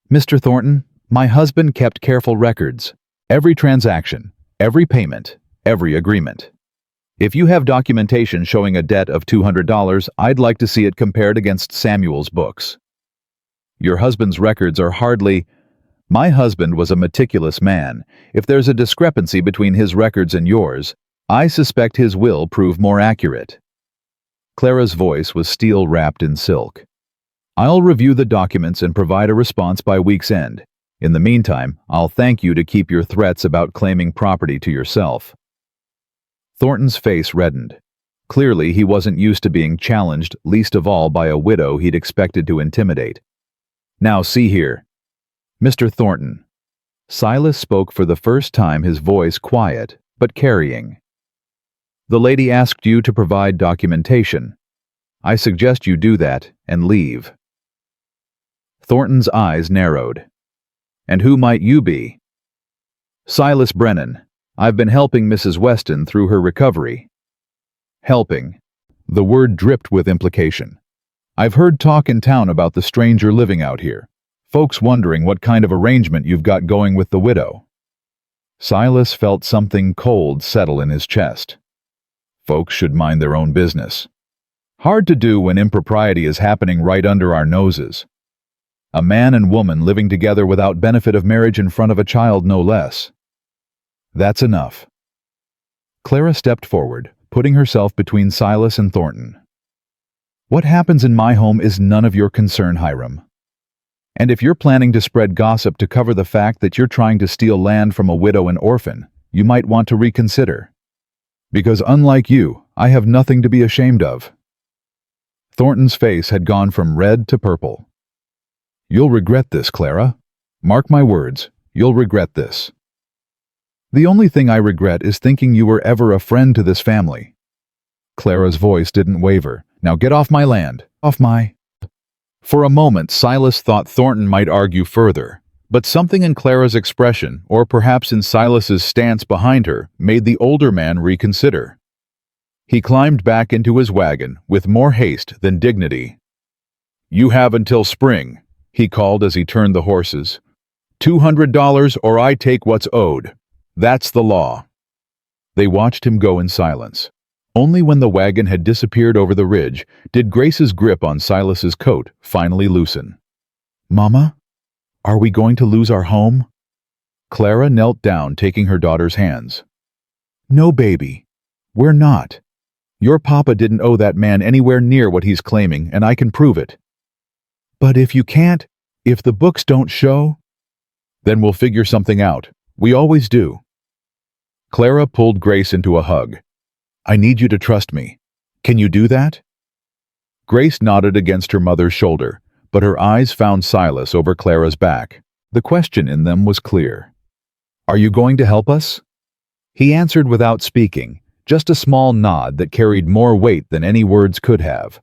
"Mr. Thornton, my husband kept careful records. Every transaction, every payment, every agreement. If you have documentation showing a debt of $200, I'd like to see it compared against Samuel's books. Your husband's records are hardly—" "My husband was a meticulous man. If there's a discrepancy between his records and yours, I suspect his will prove more accurate." Clara's voice was steel wrapped in silk. "I'll review the documents and provide a response by week's end. In the meantime, I'll thank you to keep your threats about claiming property to yourself." Thornton's face reddened. Clearly, he wasn't used to being challenged, least of all by a widow he'd expected to intimidate. "Now see here, Mr. Thornton." Silas spoke for the first time, his voice quiet, but carrying. "The lady asked you to provide documentation. I suggest you do that and leave." Thornton's eyes narrowed. "And who might you be?" "Silas Brennan. I've been helping Mrs. Weston through her recovery." "Helping." The word dripped with implication. "I've heard talk in town about the stranger living out here. Folks wondering what kind of arrangement you've got going with the widow." Silas felt something cold settle in his chest. Folks should mind their own business. Hard to do when impropriety is happening right under our noses. A man and woman living together without benefit of marriage in front of a child, no less. "That's enough." Clara stepped forward, putting herself between Silas and Thornton. "What happens in my home is none of your concern, Hiram. And if you're planning to spread gossip to cover the fact that you're trying to steal land from a widow and orphan, you might want to reconsider. Because unlike you, I have nothing to be ashamed of." Thornton's face had gone from red to purple. "You'll regret this, Clara. Mark my words, you'll regret this." "The only thing I regret is thinking you were ever a friend to this family." Clara's voice didn't waver. "Now get off my land. Off my—" For a moment, Silas thought Thornton might argue further, but something in Clara's expression, or perhaps in Silas's stance behind her, made the older man reconsider. He climbed back into his wagon with more haste than dignity. "You have until spring," he called as he turned the horses. $200 or I take what's owed. That's the law." They watched him go in silence. Only when the wagon had disappeared over the ridge did Grace's grip on Silas's coat finally loosen. "Mama, are we going to lose our home?" Clara knelt down, taking her daughter's hands. "No, baby, we're not. Your papa didn't owe that man anywhere near what he's claiming, and I can prove it." "But if you can't, if the books don't show—" "Then we'll figure something out. We always do." Clara pulled Grace into a hug. "I need you to trust me. Can you do that?" Grace nodded against her mother's shoulder, but her eyes found Silas over Clara's back. The question in them was clear. "Are you going to help us?" He answered without speaking, just a small nod that carried more weight than any words could have.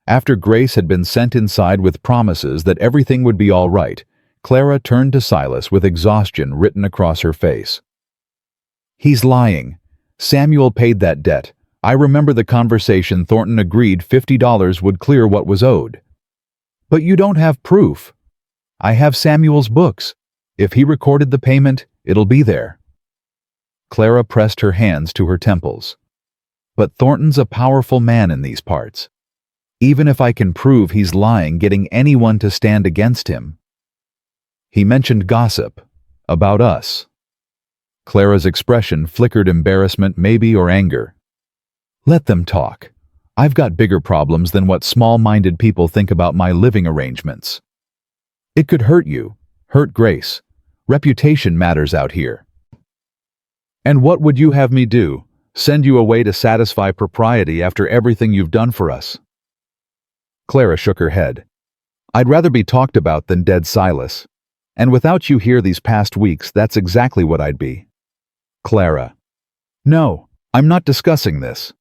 After Grace had been sent inside with promises that everything would be all right, Clara turned to Silas with exhaustion written across her face. "He's lying. Samuel paid that debt. I remember the conversation. Thornton agreed $50 would clear what was owed." "But you don't have proof." "I have Samuel's books. If he recorded the payment, it'll be there." Clara pressed her hands to her temples. "But Thornton's a powerful man in these parts. Even if I can prove he's lying, getting anyone to stand against him." He mentioned gossip. About us. Clara's expression flickered embarrassment, maybe, or anger. "Let them talk. I've got bigger problems than what small-minded people think about my living arrangements. It could hurt you, hurt Grace. Reputation matters out here." "And what would you have me do? Send you away to satisfy propriety after everything you've done for us?" Clara shook her head. "I'd rather be talked about than dead, Silas. And without you here these past weeks, that's exactly what I'd be." Clara. "No, I'm not discussing this."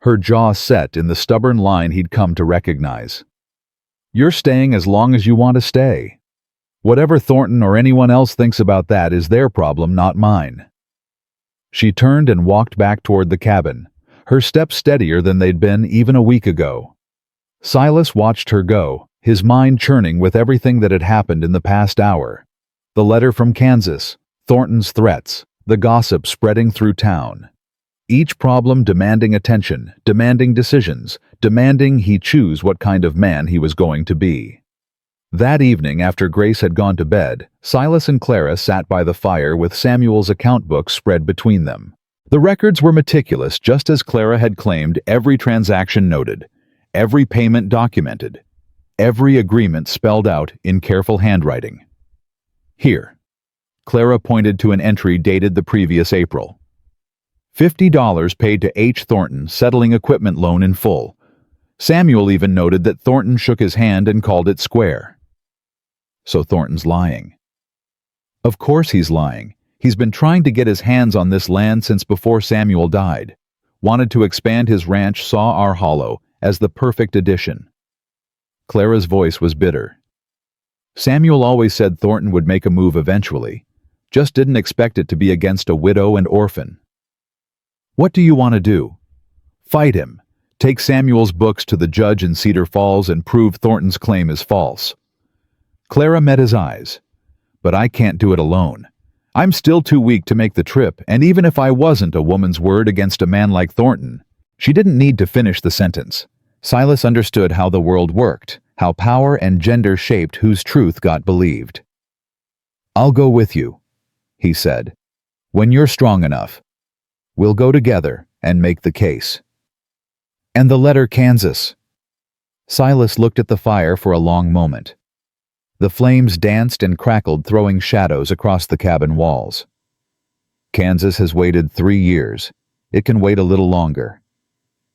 Her jaw set in the stubborn line he'd come to recognize. "You're staying as long as you want to stay. Whatever Thornton or anyone else thinks about that is their problem, not mine." She turned and walked back toward the cabin, her steps steadier than they'd been even a week ago. Silas watched her go, his mind churning with everything that had happened in the past hour. The letter from Kansas, Thornton's threats, the gossip spreading through town. Each problem demanding attention, demanding decisions, demanding he choose what kind of man he was going to be. That evening, after Grace had gone to bed, Silas and Clara sat by the fire with Samuel's account book spread between them. The records were meticulous, just as Clara had claimed, every transaction noted, every payment documented, every agreement spelled out in careful handwriting. "Here." Clara pointed to an entry dated the previous April. $50 paid to H. Thornton, settling equipment loan in full. Samuel even noted that Thornton shook his hand and called it square. So Thornton's lying. Of course he's lying. He's been trying to get his hands on this land since before Samuel died. Wanted to expand his ranch, saw our hollow as the perfect addition. Clara's voice was bitter. Samuel always said Thornton would make a move eventually. Just didn't expect it to be against a widow and orphan. "What do you want to do?" "Fight him. Take Samuel's books to the judge in Cedar Falls and prove Thornton's claim is false." Clara met his eyes. "But I can't do it alone. I'm still too weak to make the trip, and even if I wasn't a woman's word against a man like Thornton." She didn't need to finish the sentence. Silas understood how the world worked, how power and gender shaped whose truth got believed. "I'll go with you," he said. "When you're strong enough. We'll go together and make the case." "And the letter, Kansas?" Silas looked at the fire for a long moment. The flames danced and crackled, throwing shadows across the cabin walls. "Kansas has waited 3 years. It can wait a little longer."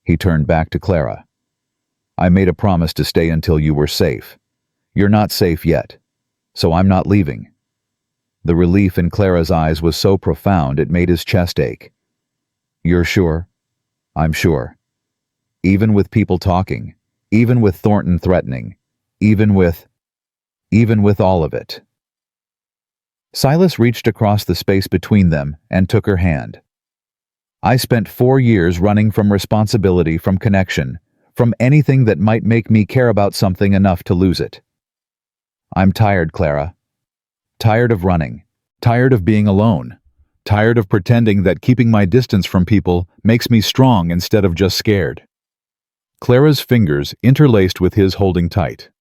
He turned back to Clara. "I made a promise to stay until you were safe. You're not safe yet, so I'm not leaving." The relief in Clara's eyes was so profound it made his chest ache. "You're sure?" "I'm sure. Even with people talking, even with Thornton threatening, even with all of it." Silas reached across the space between them and took her hand. "I spent 4 years running from responsibility, from connection, from anything that might make me care about something enough to lose it. I'm tired, Clara. Tired of running. Tired of being alone. Tired of pretending that keeping my distance from people makes me strong instead of just scared." Clara's fingers interlaced with his, holding tight.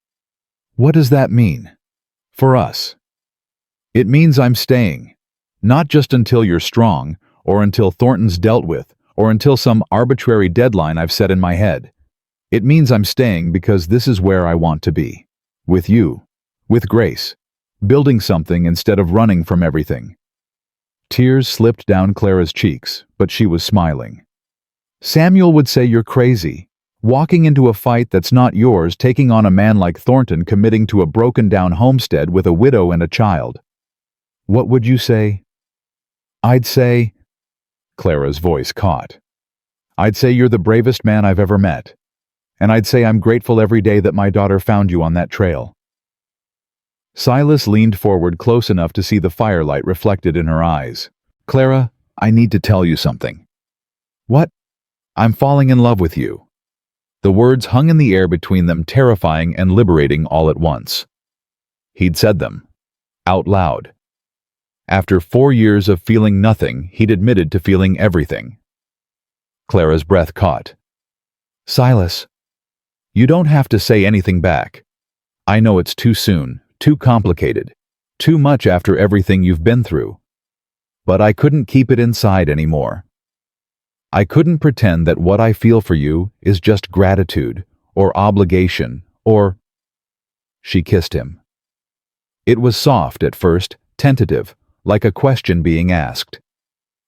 "What does that mean? For us?" "It means I'm staying. Not just until you're strong, or until Thornton's dealt with, or until some arbitrary deadline I've set in my head. It means I'm staying because this is where I want to be. With you. With Grace. Building something instead of running from everything." Tears slipped down Clara's cheeks, but she was smiling. "Samuel would say you're crazy. Walking into a fight that's not yours, taking on a man like Thornton, committing to a broken-down homestead with a widow and a child. What would you say? I'd say, Clara's voice caught. I'd say you're the bravest man I've ever met. And I'd say I'm grateful every day that my daughter found you on that trail. Silas leaned forward close enough to see the firelight reflected in her eyes. Clara, I need to tell you something. What? I'm falling in love with you. The words hung in the air between them, terrifying and liberating all at once. He'd said them, out loud. After 4 years of feeling nothing, he'd admitted to feeling everything. Clara's breath caught. Silas, you don't have to say anything back. I know it's too soon, too complicated, too much after everything you've been through. But I couldn't keep it inside anymore. I couldn't pretend that what I feel for you is just gratitude, or obligation, or... She kissed him. It was soft at first, tentative, like a question being asked.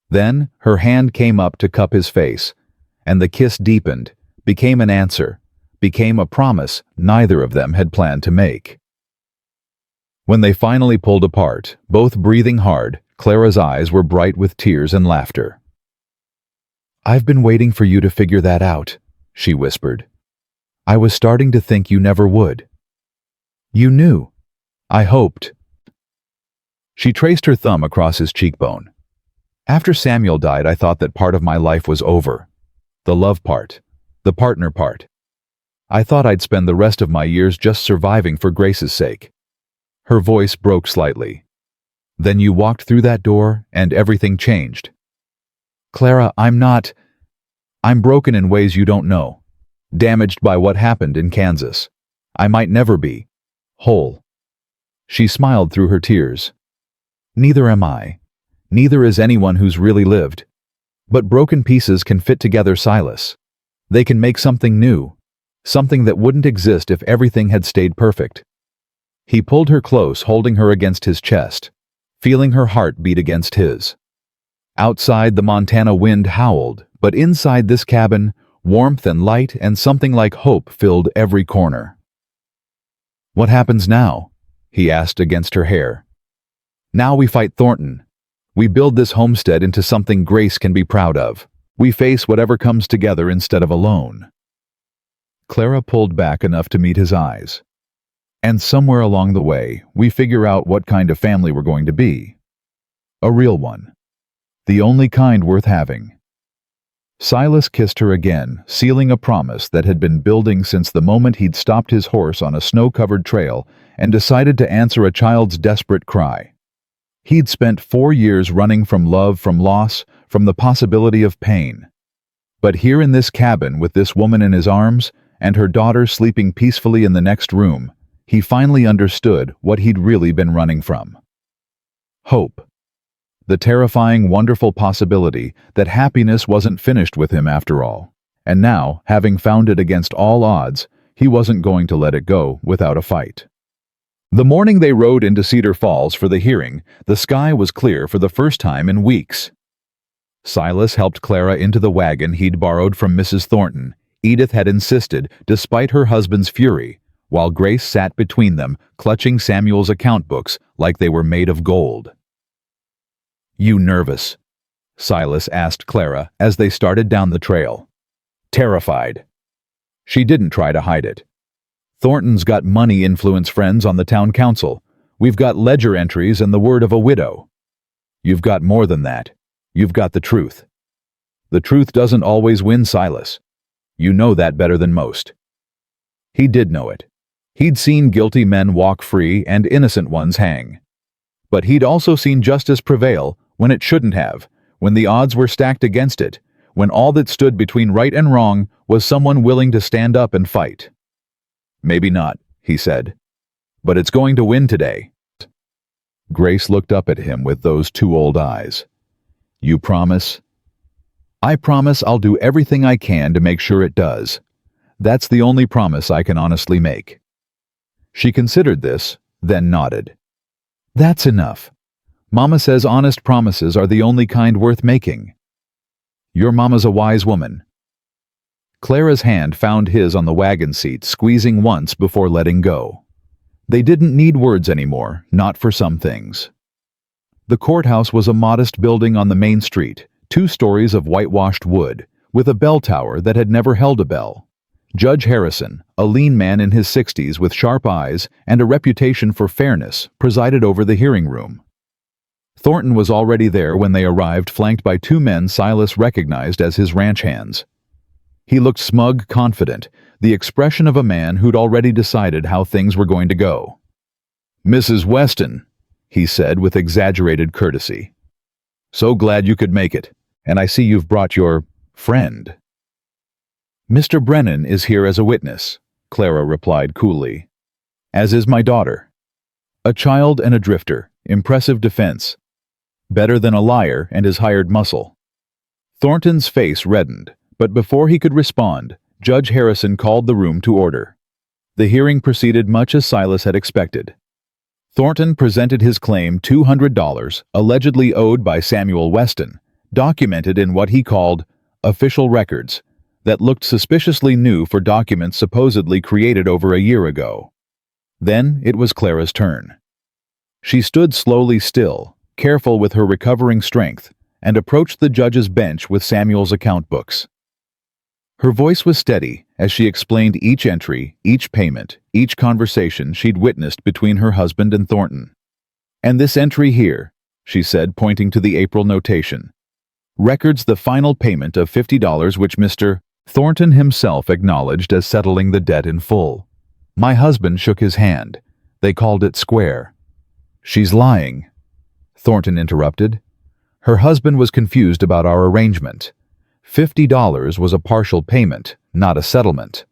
Then her hand came up to cup his face, and the kiss deepened, became an answer, became a promise neither of them had planned to make. When they finally pulled apart, both breathing hard, Clara's eyes were bright with tears and laughter. I've been waiting for you to figure that out, she whispered. I was starting to think you never would. You knew. I hoped. She traced her thumb across his cheekbone. After Samuel died, I thought that part of my life was over. The love part. The partner part. I thought I'd spend the rest of my years just surviving for Grace's sake. Her voice broke slightly. Then you walked through that door and everything changed. Clara, I'm broken in ways you don't know. Damaged by what happened in Kansas. I might never be whole. She smiled through her tears. Neither am I. Neither is anyone who's really lived. But broken pieces can fit together, Silas. They can make something new. Something that wouldn't exist if everything had stayed perfect. He pulled her close, holding her against his chest, feeling her heart beat against his. Outside, the Montana wind howled, but inside this cabin, warmth and light and something like hope filled every corner. What happens now? He asked against her hair. Now we fight Thornton. We build this homestead into something Grace can be proud of. We face whatever comes together instead of alone. Clara pulled back enough to meet his eyes. And somewhere along the way, we figure out what kind of family we're going to be. A real one. The only kind worth having. Silas kissed her again, sealing a promise that had been building since the moment he'd stopped his horse on a snow-covered trail and decided to answer a child's desperate cry. He'd spent 4 years running from love, from loss, from the possibility of pain. But here in this cabin with this woman in his arms and her daughter sleeping peacefully in the next room, he finally understood what he'd really been running from. Hope. The terrifying, wonderful possibility that happiness wasn't finished with him after all. And now, having found it against all odds, he wasn't going to let it go without a fight. The morning they rode into Cedar Falls for the hearing, the sky was clear for the first time in weeks. Silas helped Clara into the wagon he'd borrowed from Mrs. Thornton. Edith had insisted, despite her husband's fury, while Grace sat between them, clutching Samuel's account books like they were made of gold. You nervous? Silas asked Clara as they started down the trail. Terrified. She didn't try to hide it. Thornton's got money influence friends on the town council. We've got ledger entries and the word of a widow. You've got more than that. You've got the truth. The truth doesn't always win, Silas. You know that better than most. He did know it. He'd seen guilty men walk free and innocent ones hang. But he'd also seen justice prevail when it shouldn't have, when the odds were stacked against it, when all that stood between right and wrong was someone willing to stand up and fight. Maybe not, he said, but it's going to win today. Grace looked up at him with those two old eyes. You promise? I promise I'll do everything I can to make sure it does. That's the only promise I can honestly make. She considered this, then nodded. That's enough. Mama says honest promises are the only kind worth making. Your mama's a wise woman. Clara's hand found his on the wagon seat, squeezing once before letting go. They didn't need words anymore, not for some things. The courthouse was a modest building on the main street, 2 stories of whitewashed wood, with a bell tower that had never held a bell. Judge Harrison, a lean man in his 60s with sharp eyes and a reputation for fairness, presided over the hearing room. Thornton was already there when they arrived, flanked by 2 men Silas recognized as his ranch hands. He looked smug, confident, the expression of a man who'd already decided how things were going to go. "Mrs. Weston," he said with exaggerated courtesy. "So glad you could make it, and I see you've brought your friend." "Mr. Brennan is here as a witness," Clara replied coolly. "As is my daughter. A child and a drifter, impressive defense. Better than a liar and his hired muscle." Thornton's face reddened, but before he could respond, Judge Harrison called the room to order. The hearing proceeded much as Silas had expected. Thornton presented his claim, $200, allegedly owed by Samuel Weston, documented in what he called official records, that looked suspiciously new for documents supposedly created over a year ago. Then it was Clara's turn. She stood slowly still, careful with her recovering strength, and approached the judge's bench with Samuel's account books. Her voice was steady as she explained each entry, each payment, each conversation she'd witnessed between her husband and Thornton. "And this entry here," she said, pointing to the April notation, "records the final payment of $50 which Mr. Thornton himself acknowledged as settling the debt in full. My husband shook his hand. They called it square." "She's lying," Thornton interrupted. "Her husband was confused about our arrangement. $50 was a partial payment, not a settlement."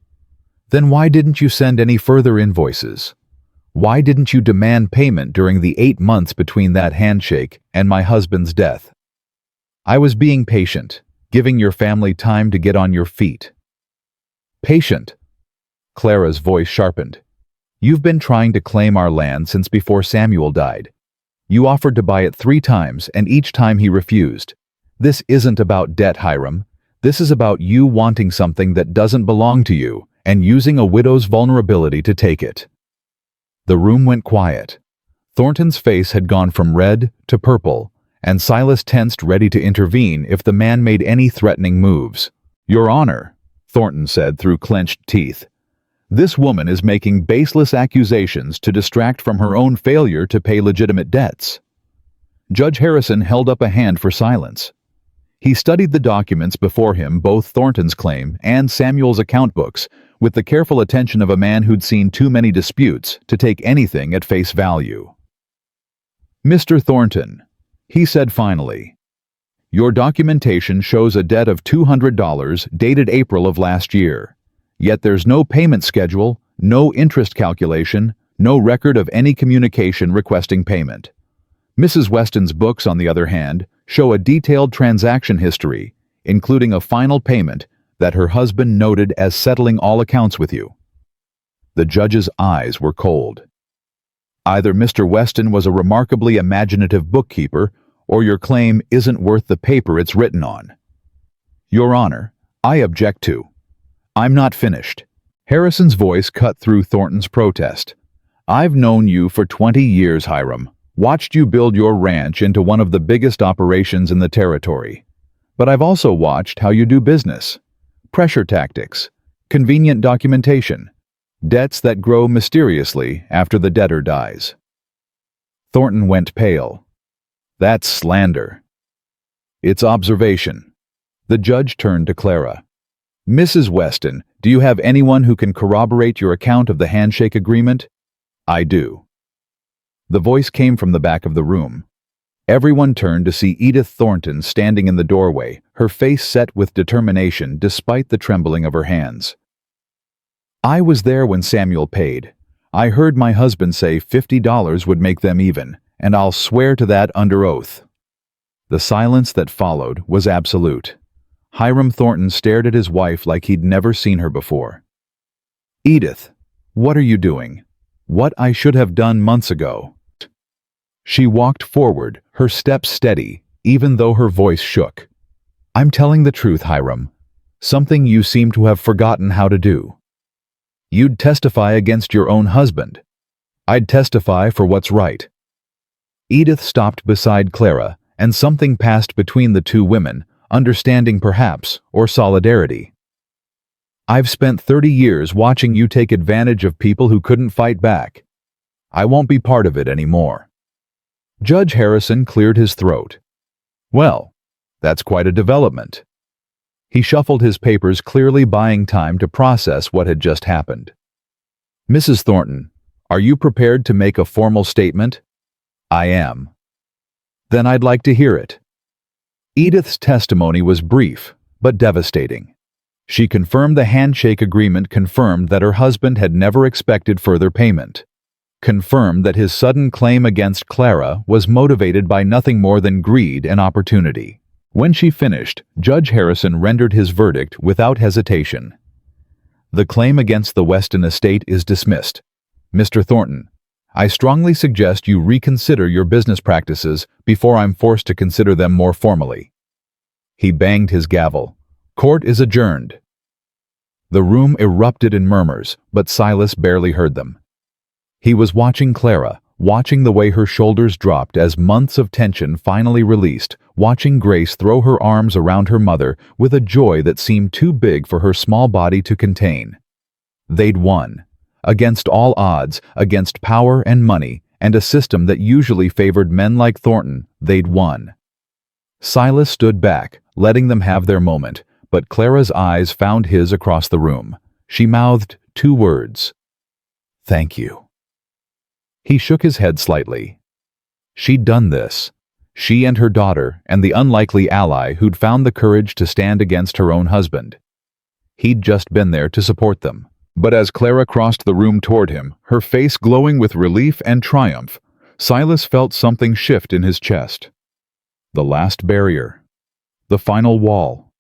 "Then why didn't you send any further invoices? Why didn't you demand payment during the 8 months between that handshake and my husband's death?" "I was being patient, giving your family time to get on your feet." "Patient?" Clara's voice sharpened. "You've been trying to claim our land since before Samuel died. You offered to buy it 3 times, and each time he refused. This isn't about debt, Hiram. This is about you wanting something that doesn't belong to you and using a widow's vulnerability to take it." The room went quiet. Thornton's face had gone from red to purple, and Silas tensed, ready to intervene if the man made any threatening moves. "Your Honor," Thornton said through clenched teeth, "this woman is making baseless accusations to distract from her own failure to pay legitimate debts." Judge Harrison held up a hand for silence. He studied the documents before him, both Thornton's claim and Samuel's account books, with the careful attention of a man who'd seen too many disputes to take anything at face value. "Mr. Thornton," he said finally, "your documentation shows a debt of $200 dated April of last year. Yet there's no payment schedule, no interest calculation, no record of any communication requesting payment. Mrs. Weston's books, on the other hand, show a detailed transaction history, including a final payment that her husband noted as settling all accounts with you." The judge's eyes were cold. "Either Mr. Weston was a remarkably imaginative bookkeeper, or your claim isn't worth the paper it's written on." "Your Honor, I object to." "I'm not finished." Harrison's voice cut through Thornton's protest. "I've known you for 20 years, Hiram. Watched you build your ranch into one of the biggest operations in the territory. But I've also watched how you do business. Pressure tactics, convenient documentation, debts that grow mysteriously after the debtor dies." Thornton went pale. "That's slander." "It's observation." The judge turned to Clara. "Mrs. Weston, do you have anyone who can corroborate your account of the handshake agreement?" "I do." The voice came from the back of the room. Everyone turned to see Edith Thornton standing in the doorway, her face set with determination despite the trembling of her hands. "I was there when Samuel paid. I heard my husband say $50 would make them even, and I'll swear to that under oath." The silence that followed was absolute. Hiram Thornton stared at his wife like he'd never seen her before. "Edith, what are you doing? What I should have done months ago." She walked forward, her steps steady, even though her voice shook. "I'm telling the truth, Hiram. something you seem to have forgotten how to do. You'd testify against your own husband. I'd testify for what's right." Edith stopped beside Clara, and something passed between the two women, understanding perhaps, or solidarity. "I've spent 30 years watching you take advantage of people who couldn't fight back. I won't be part of it anymore." Judge Harrison cleared his throat. "Well, that's quite a development." He shuffled his papers, clearly buying time to process what had just happened. "Mrs. Thornton, are you prepared to make a formal statement?" "I am." "Then I'd like to hear it." Edith's testimony was brief, but devastating. She confirmed the handshake agreement, confirmed that her husband had never expected further payment, confirmed that his sudden claim against Clara was motivated by nothing more than greed and opportunity. When she finished, Judge Harrison rendered his verdict without hesitation. "The claim against the Weston estate is dismissed. Mr. Thornton, I strongly suggest you reconsider your business practices before I'm forced to consider them more formally." He banged his gavel. "Court is adjourned." The room erupted in murmurs, but Silas barely heard them. He was watching Clara, watching the way her shoulders dropped as months of tension finally released, watching Grace throw her arms around her mother with a joy that seemed too big for her small body to contain. They'd won. Against all odds, against power and money, and a system that usually favored men like Thornton, they'd won. Silas stood back, letting them have their moment, but Clara's eyes found his across the room. She mouthed 2 words. "Thank you." He shook his head slightly. She'd done this. She and her daughter, and the unlikely ally who'd found the courage to stand against her own husband. He'd just been there to support them. But as Clara crossed the room toward him, her face glowing with relief and triumph, Silas felt something shift in his chest. The last barrier. The final wall.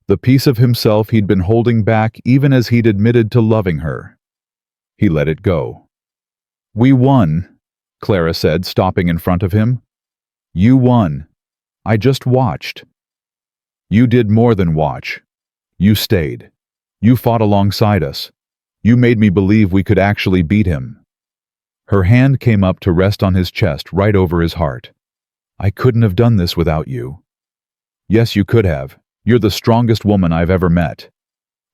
The piece of himself he'd been holding back even as he'd admitted to loving her. He let it go. "We won," Clara said, stopping in front of him. "You won. I just watched." "You did more than watch. You stayed. You fought alongside us. You made me believe we could actually beat him." Her hand came up to rest on his chest, right over his heart. "I couldn't have done this without you." "Yes, you could have. You're the strongest woman I've ever met."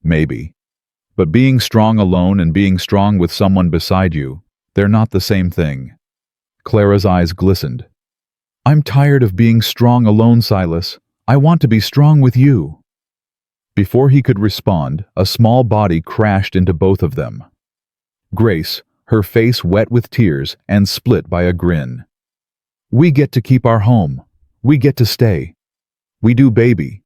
"Maybe. But being strong alone and being strong with someone beside you, they're not the same thing." Clara's eyes glistened. "I'm tired of being strong alone, Silas. I want to be strong with you." Before he could respond, a small body crashed into both of them. Grace, her face wet with tears and split by a grin. "We get to keep our home. We get to stay. We do, baby."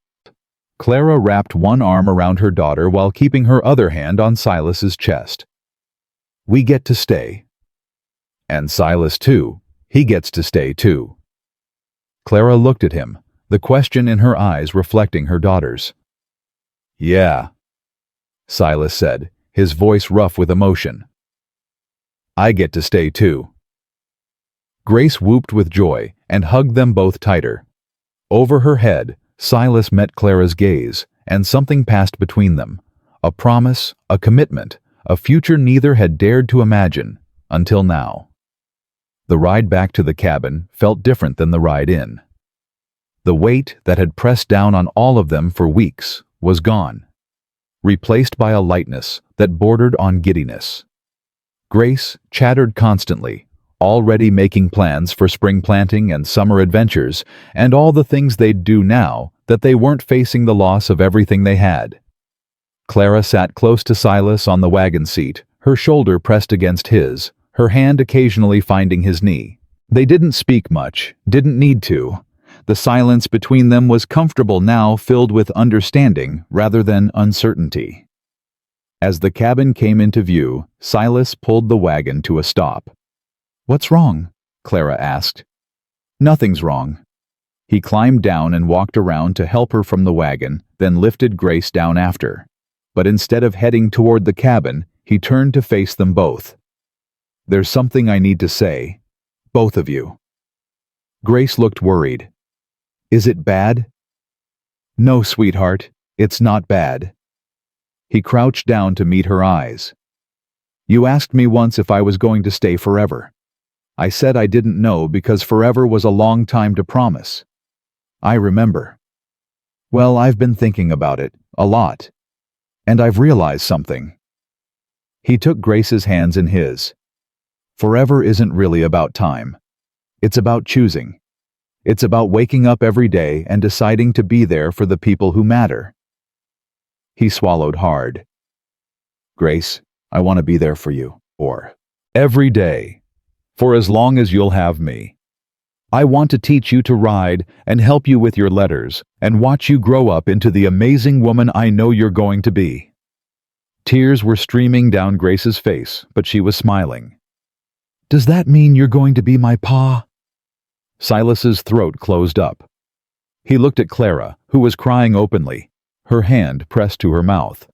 Clara wrapped one arm around her daughter while keeping her other hand on Silas's chest. "We get to stay." "And Silas too. He gets to stay too." Clara looked at him, the question in her eyes reflecting her daughter's. "Yeah," Silas said, his voice rough with emotion. "I get to stay too." Grace whooped with joy and hugged them both tighter. Over her head, Silas met Clara's gaze, and something passed between them. A promise, a commitment, a future neither had dared to imagine, until now. The ride back to the cabin felt different than the ride in. The weight that had pressed down on all of them for weeks was gone, replaced by a lightness that bordered on giddiness. Grace chattered constantly, already making plans for spring planting and summer adventures, and all the things they'd do now that they weren't facing the loss of everything they had. Clara sat close to Silas on the wagon seat, her shoulder pressed against his, her hand occasionally finding his knee. They didn't speak much, didn't need to. The silence between them was comfortable now, filled with understanding rather than uncertainty. As the cabin came into view, Silas pulled the wagon to a stop. "What's wrong?" Clara asked. "Nothing's wrong." He climbed down and walked around to help her from the wagon, then lifted Grace down after. But instead of heading toward the cabin, he turned to face them both. "There's something I need to say. Both of you." Grace looked worried. "Is it bad?" "No, sweetheart. It's not bad. He crouched down to meet her eyes. You asked me once if I was going to stay forever. I said I didn't know because forever was a long time to promise. I remember. Well, I've been thinking about it, a lot. And I've realized something. He took Grace's hands in his. Forever isn't really about time. It's about choosing. It's about waking up every day and deciding to be there for the people who matter. He swallowed hard. Grace, I want to be there for you, or every day, for as long as you'll have me. I want to teach you to ride and help you with your letters and watch you grow up into the amazing woman I know you're going to be. Tears were streaming down Grace's face, but she was smiling. Does that mean you're going to be my pa? Silas's throat closed up. He looked at Clara, who was crying openly, her hand pressed to her mouth.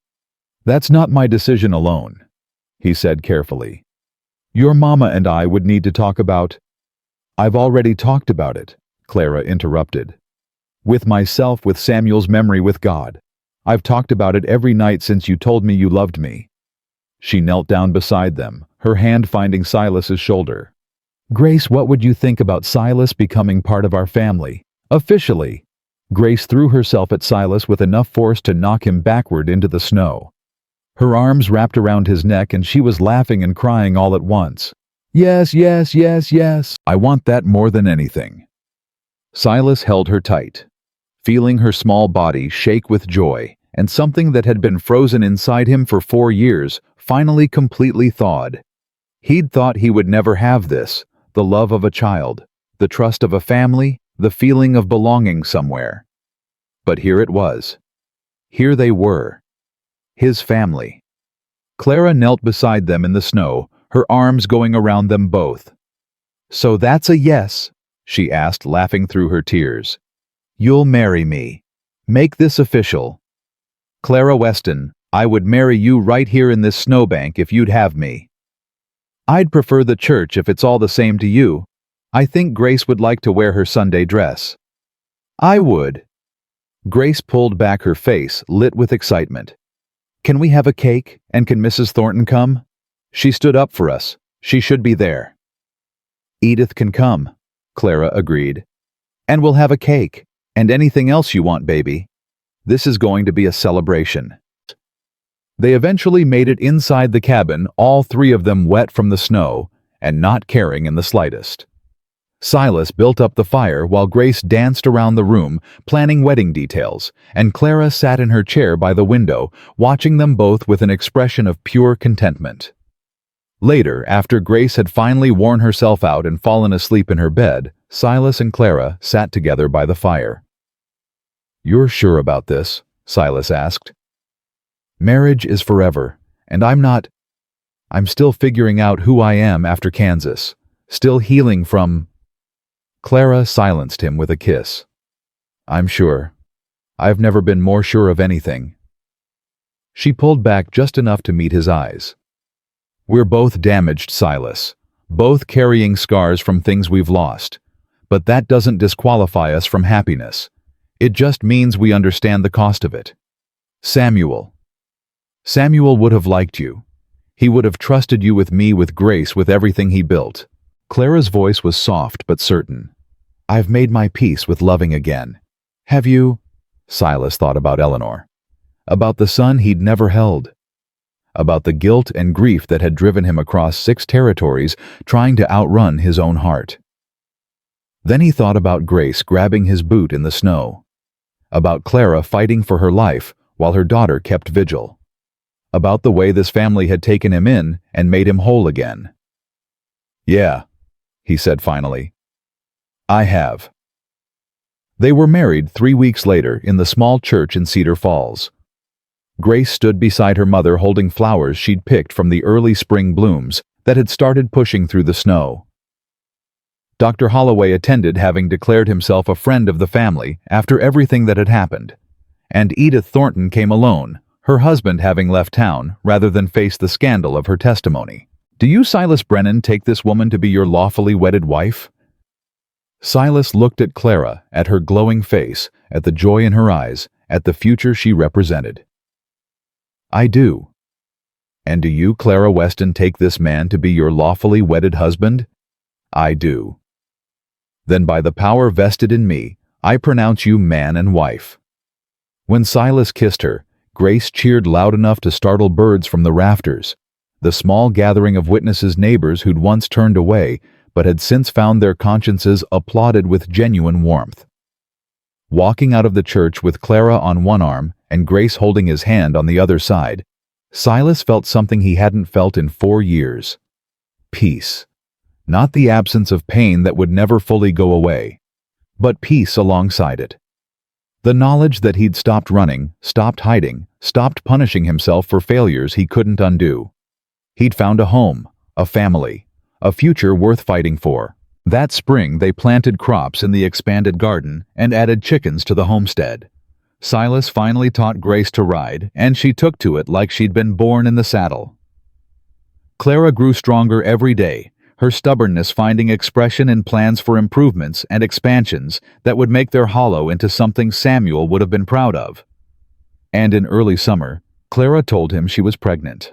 That's not my decision alone, he said carefully. Your mama and I would need to talk about— I've already talked about it, Clara interrupted. With myself, with Samuel's memory, with God. I've talked about it every night since you told me you loved me. She knelt down beside them, her hand finding Silas's shoulder. Grace, what would you think about Silas becoming part of our family? Officially. Grace threw herself at Silas with enough force to knock him backward into the snow. Her arms wrapped around his neck and she was laughing and crying all at once. Yes, yes, yes, yes. I want that more than anything. Silas held her tight, feeling her small body shake with joy, and something that had been frozen inside him for 4 years finally completely thawed. He'd thought he would never have this, the love of a child, the trust of a family, the feeling of belonging somewhere. But here it was. Here they were. His family. Clara knelt beside them in the snow, her arms going around them both. So that's a yes, she asked, laughing through her tears. You'll marry me. Make this official. Clara Weston, I would marry you right here in this snowbank if you'd have me. I'd prefer the church if it's all the same to you. I think Grace would like to wear her Sunday dress. I would. Grace pulled back her face, lit with excitement. Can we have a cake, and can Mrs. Thornton come? She stood up for us. She should be there. Edith can come, Clara agreed. And we'll have a cake, and anything else you want, baby. This is going to be a celebration. They eventually made it inside the cabin, all 3 of them wet from the snow, and not caring in the slightest. Silas built up the fire while Grace danced around the room, planning wedding details, and Clara sat in her chair by the window, watching them both with an expression of pure contentment. Later, after Grace had finally worn herself out and fallen asleep in her bed, Silas and Clara sat together by the fire. You're sure about this? Silas asked. Marriage is forever, and I'm still figuring out who I am after Kansas, still healing from— Clara silenced him with a kiss. I'm sure. I've never been more sure of anything. She pulled back just enough to meet his eyes. We're both damaged, Silas, both carrying scars from things we've lost, but that doesn't disqualify us from happiness. It just means we understand the cost of it. Samuel would have liked you. He would have trusted you with me, with Grace, with everything he built. Clara's voice was soft but certain. I've made my peace with loving again. Have you? Silas thought about Eleanor. About the son he'd never held. About the guilt and grief that had driven him across 6 territories, trying to outrun his own heart. Then he thought about Grace grabbing his boot in the snow. About Clara fighting for her life while her daughter kept vigil. About the way this family had taken him in and made him whole again. Yeah, he said finally. I have. They were married 3 weeks later in the small church in Cedar Falls. Grace stood beside her mother holding flowers she'd picked from the early spring blooms that had started pushing through the snow. Dr. Holloway attended, having declared himself a friend of the family after everything that had happened, and Edith Thornton came alone, her husband having left town rather than face the scandal of her testimony. Do you, Silas Brennan, take this woman to be your lawfully wedded wife? Silas looked at Clara, at her glowing face, at the joy in her eyes, at the future she represented. "I do." "And do you, Clara Weston, take this man to be your lawfully wedded husband?" "I do." "Then by the power vested in me, I pronounce you man and wife." When Silas kissed her, Grace cheered loud enough to startle birds from the rafters. The small gathering of witnesses' neighbors who'd once turned away, but had since found their consciences applauded with genuine warmth. Walking out of the church with Clara on one arm and Grace holding his hand on the other side, Silas felt something he hadn't felt in 4 years. Peace. Not the absence of pain that would never fully go away, but peace alongside it. The knowledge that he'd stopped running, stopped hiding, stopped punishing himself for failures he couldn't undo. He'd found a home, a family, a future worth fighting for. That spring they planted crops in the expanded garden and added chickens to the homestead. Silas finally taught Grace to ride, and she took to it like she'd been born in the saddle. Clara grew stronger every day, her stubbornness finding expression in plans for improvements and expansions that would make their hollow into something Samuel would have been proud of. And in early summer, Clara told him she was pregnant.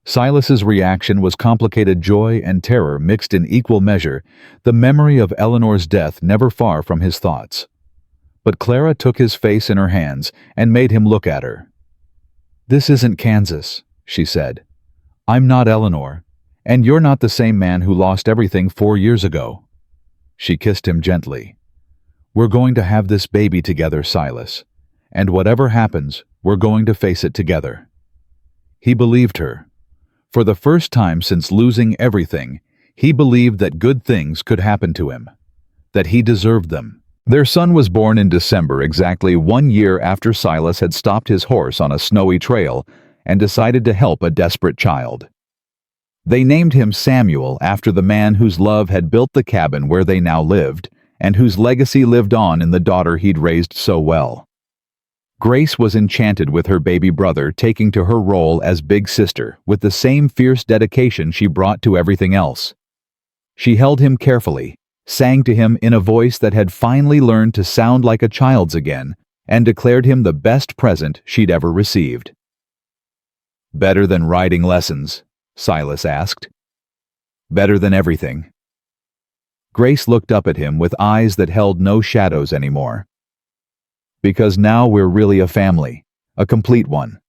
Silas's reaction was complicated joy and terror mixed in equal measure, the memory of Eleanor's death never far from his thoughts. But Clara took his face in her hands and made him look at her. "This isn't Kansas," she said. "I'm not Eleanor, and you're not the same man who lost everything 4 years ago." She kissed him gently. "We're going to have this baby together, Silas, and whatever happens, we're going to face it together." He believed her. For the first time since losing everything, he believed that good things could happen to him, that he deserved them. Their son was born in December, exactly 1 year after Silas had stopped his horse on a snowy trail and decided to help a desperate child. They named him Samuel after the man whose love had built the cabin where they now lived, and whose legacy lived on in the daughter he'd raised so well. Grace was enchanted with her baby brother taking to her role as big sister with the same fierce dedication she brought to everything else. She held him carefully, sang to him in a voice that had finally learned to sound like a child's again, and declared him the best present she'd ever received. "Better than riding lessons?" Silas asked. "Better than everything." Grace looked up at him with eyes that held no shadows anymore. "Because now we're really a family, a complete one."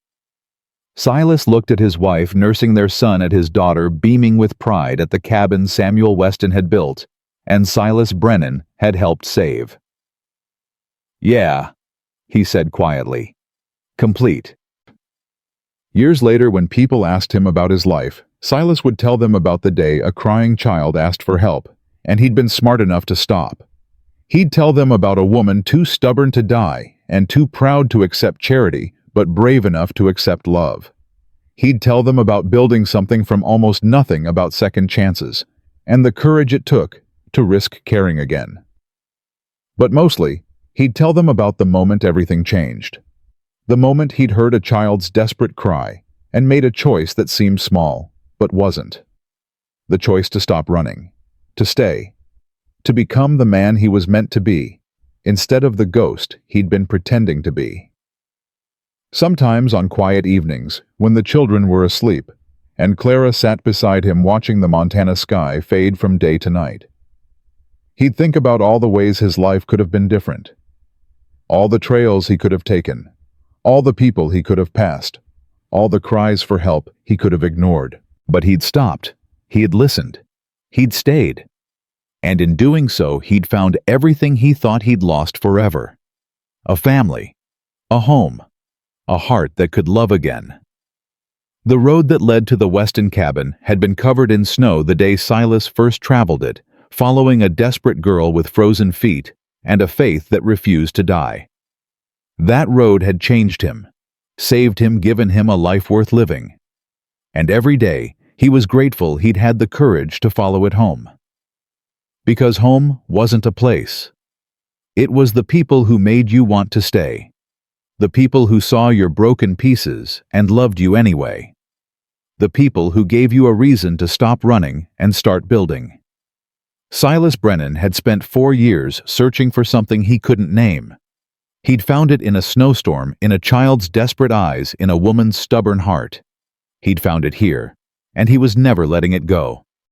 Silas looked at his wife nursing their son and his daughter beaming with pride at the cabin Samuel Weston had built, and Silas Brennan had helped save. "Yeah," he said quietly. "Complete." Years later, when people asked him about his life, Silas would tell them about the day a crying child asked for help, and he'd been smart enough to stop. He'd tell them about a woman too stubborn to die and too proud to accept charity, but brave enough to accept love. He'd tell them about building something from almost nothing, about second chances, and the courage it took to risk caring again. But mostly, he'd tell them about the moment everything changed. The moment he'd heard a child's desperate cry and made a choice that seemed small, but wasn't. The choice to stop running, to stay, to become the man he was meant to be, instead of the ghost he'd been pretending to be. Sometimes on quiet evenings, when the children were asleep, and Clara sat beside him watching the Montana sky fade from day to night, he'd think about all the ways his life could have been different, all the trails he could have taken, all the people he could have passed, all the cries for help he could have ignored. But he'd stopped, he'd listened, he'd stayed. And in doing so, he'd found everything he thought he'd lost forever. A family, a home, a heart that could love again. The road that led to the Weston cabin had been covered in snow the day Silas first traveled it, following a desperate girl with frozen feet and a faith that refused to die. That road had changed him, saved him, given him a life worth living. And every day, he was grateful he'd had the courage to follow it home. Because home wasn't a place. It was the people who made you want to stay. The people who saw your broken pieces and loved you anyway. The people who gave you a reason to stop running and start building. Silas Brennan had spent 4 years searching for something he couldn't name. He'd found it in a snowstorm, in a child's desperate eyes, in a woman's stubborn heart. He'd found it here, and he was never letting it go.